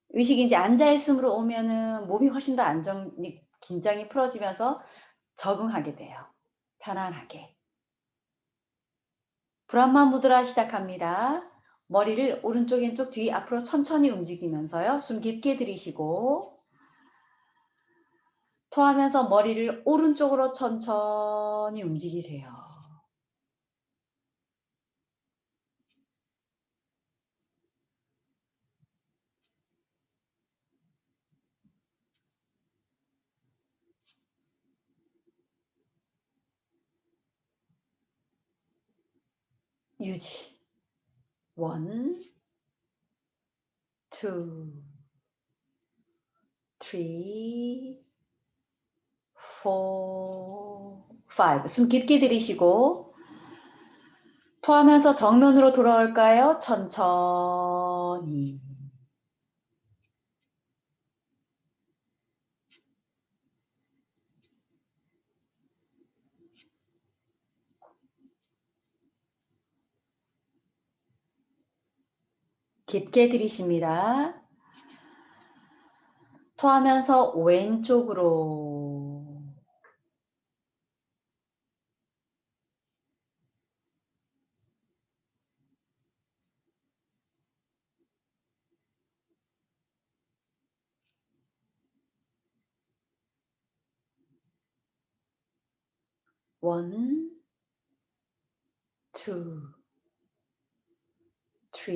Speaker 1: 의식이 이제 앉아 있음으로 오면은 몸이 훨씬 더 긴장이 풀어지면서 적응하게 돼요. 편안하게. 브라마 무드라 시작합니다. 머리를 오른쪽 왼쪽 뒤 앞으로 천천히 움직이면서요. 숨 깊게 들이쉬고 토하면서 머리를 오른쪽으로 천천히 움직이세요. 유지. 1, 2, 3, 4, 5. 숨 깊게 들이쉬고 토하면서 정면으로 돌아올까요? 천천히. 깊게 들이쉽니다. 토하면서 왼쪽으로. 원, 투, 3,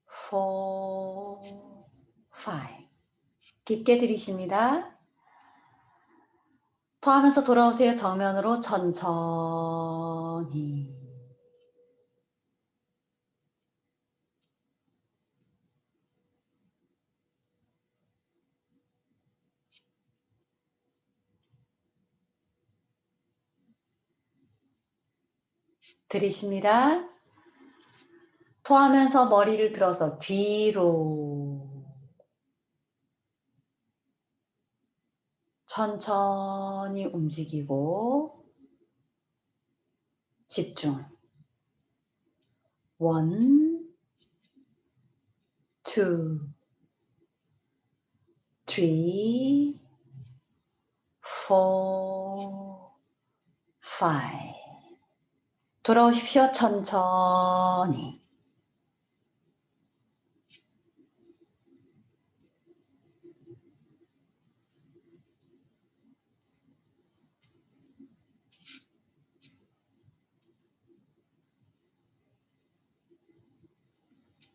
Speaker 1: 4, 5. 깊게 들이쉽니다. 토하면서 돌아오세요. 정면으로 천천히. 들이쉽니다. 토하면서 머리를 들어서 뒤로. 천천히 움직이고 집중. 1, 2, 3, 4, 5. 돌아오십시오. 천천히.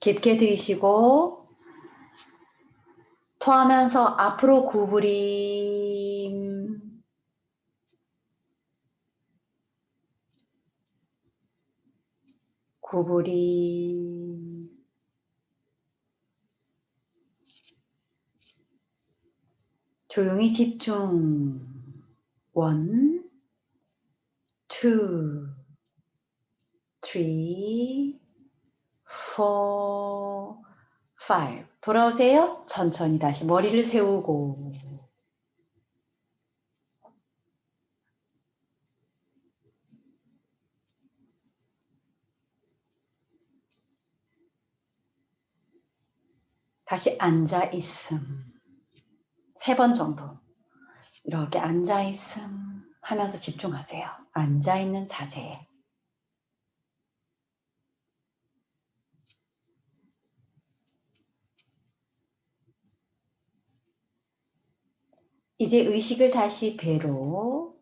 Speaker 1: 깊게 들이쉬고 토하면서 앞으로 구부림. 구부림. 조용히 집중. 1, 2, 3, 4, 5. 돌아오세요. 천천히 다시 머리를 세우고. 다시 앉아있음. 3번 정도. 이렇게 앉아있음 하면서 집중하세요. 앉아있는 자세에. 이제 의식을 다시 배로.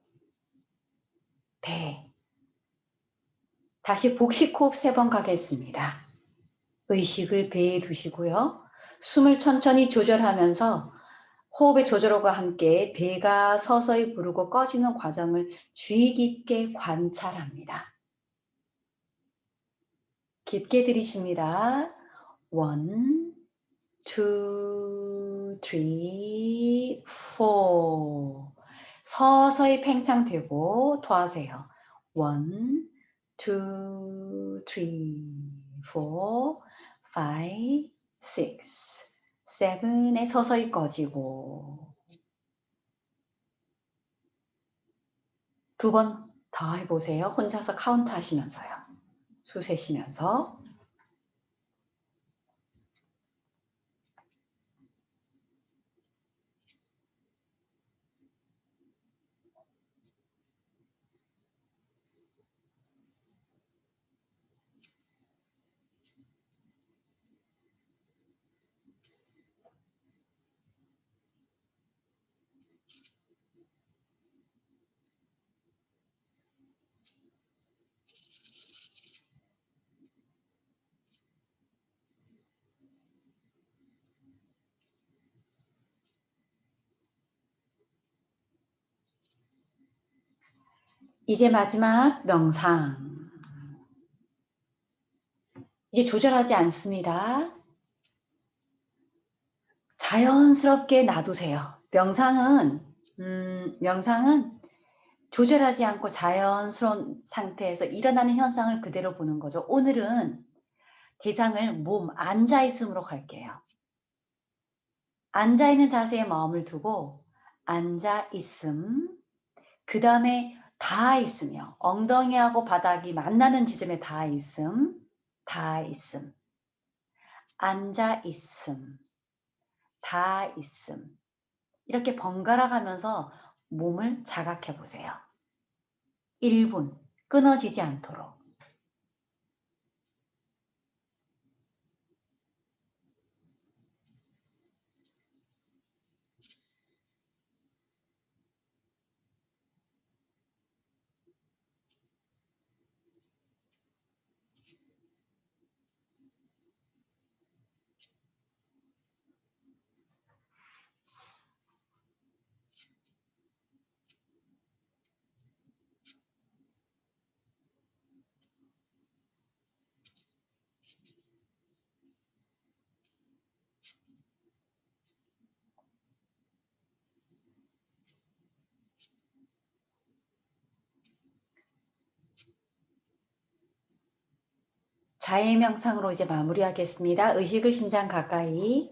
Speaker 1: 배. 다시 복식 호흡 3번 가겠습니다. 의식을 배에 두시고요. 숨을 천천히 조절하면서 호흡의 조절과 함께 배가 서서히 부르고 꺼지는 과정을 주의 깊게 관찰합니다. 깊게 들이쉽니다. 1, 2, 3, 4. 서서히 팽창되고 토하세요. 1, 2, 3, 4, 5, 6, 7에 서서히 꺼지고 2번 더 해보세요. 혼자서 카운트 하시면서요. 수 세시면서. 이제 마지막 명상. 이제 조절하지 않습니다. 자연스럽게 놔두세요. 명상은 조절하지 않고 자연스러운 상태에서 일어나는 현상을 그대로 보는 거죠. 오늘은 대상을 몸 앉아있음으로 갈게요. 앉아있는 자세에 마음을 두고 앉아있음, 그 다음에 닿아있으며 엉덩이하고 바닥이 만나는 지점에 닿아있음, 닿아있음, 앉아있음, 닿아있음. 이렇게 번갈아 가면서 몸을 자각해 보세요. 1분 끊어지지 않도록. 자해 명상으로 이제 마무리하겠습니다. 의식을 심장 가까이.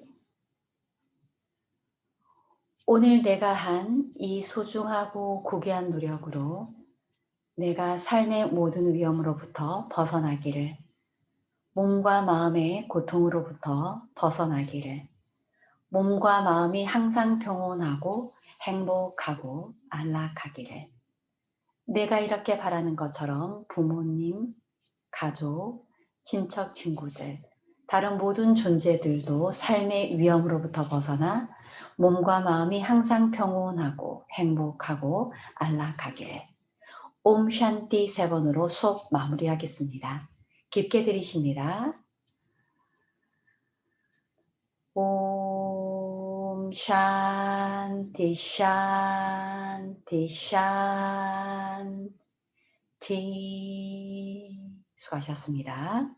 Speaker 1: 오늘 내가 한 이 소중하고 고귀한 노력으로 내가 삶의 모든 위험으로부터 벗어나기를, 몸과 마음의 고통으로부터 벗어나기를, 몸과 마음이 항상 평온하고 행복하고 안락하기를, 내가 이렇게 바라는 것처럼 부모님, 가족, 친척, 친구들, 다른 모든 존재들도 삶의 위험으로부터 벗어나 몸과 마음이 항상 평온하고 행복하고 안락하기를. 옴 샨티 3번으로 수업 마무리하겠습니다. 깊게 들이쉽니다. 옴 샨티 샨티 샨티. 수고하셨습니다.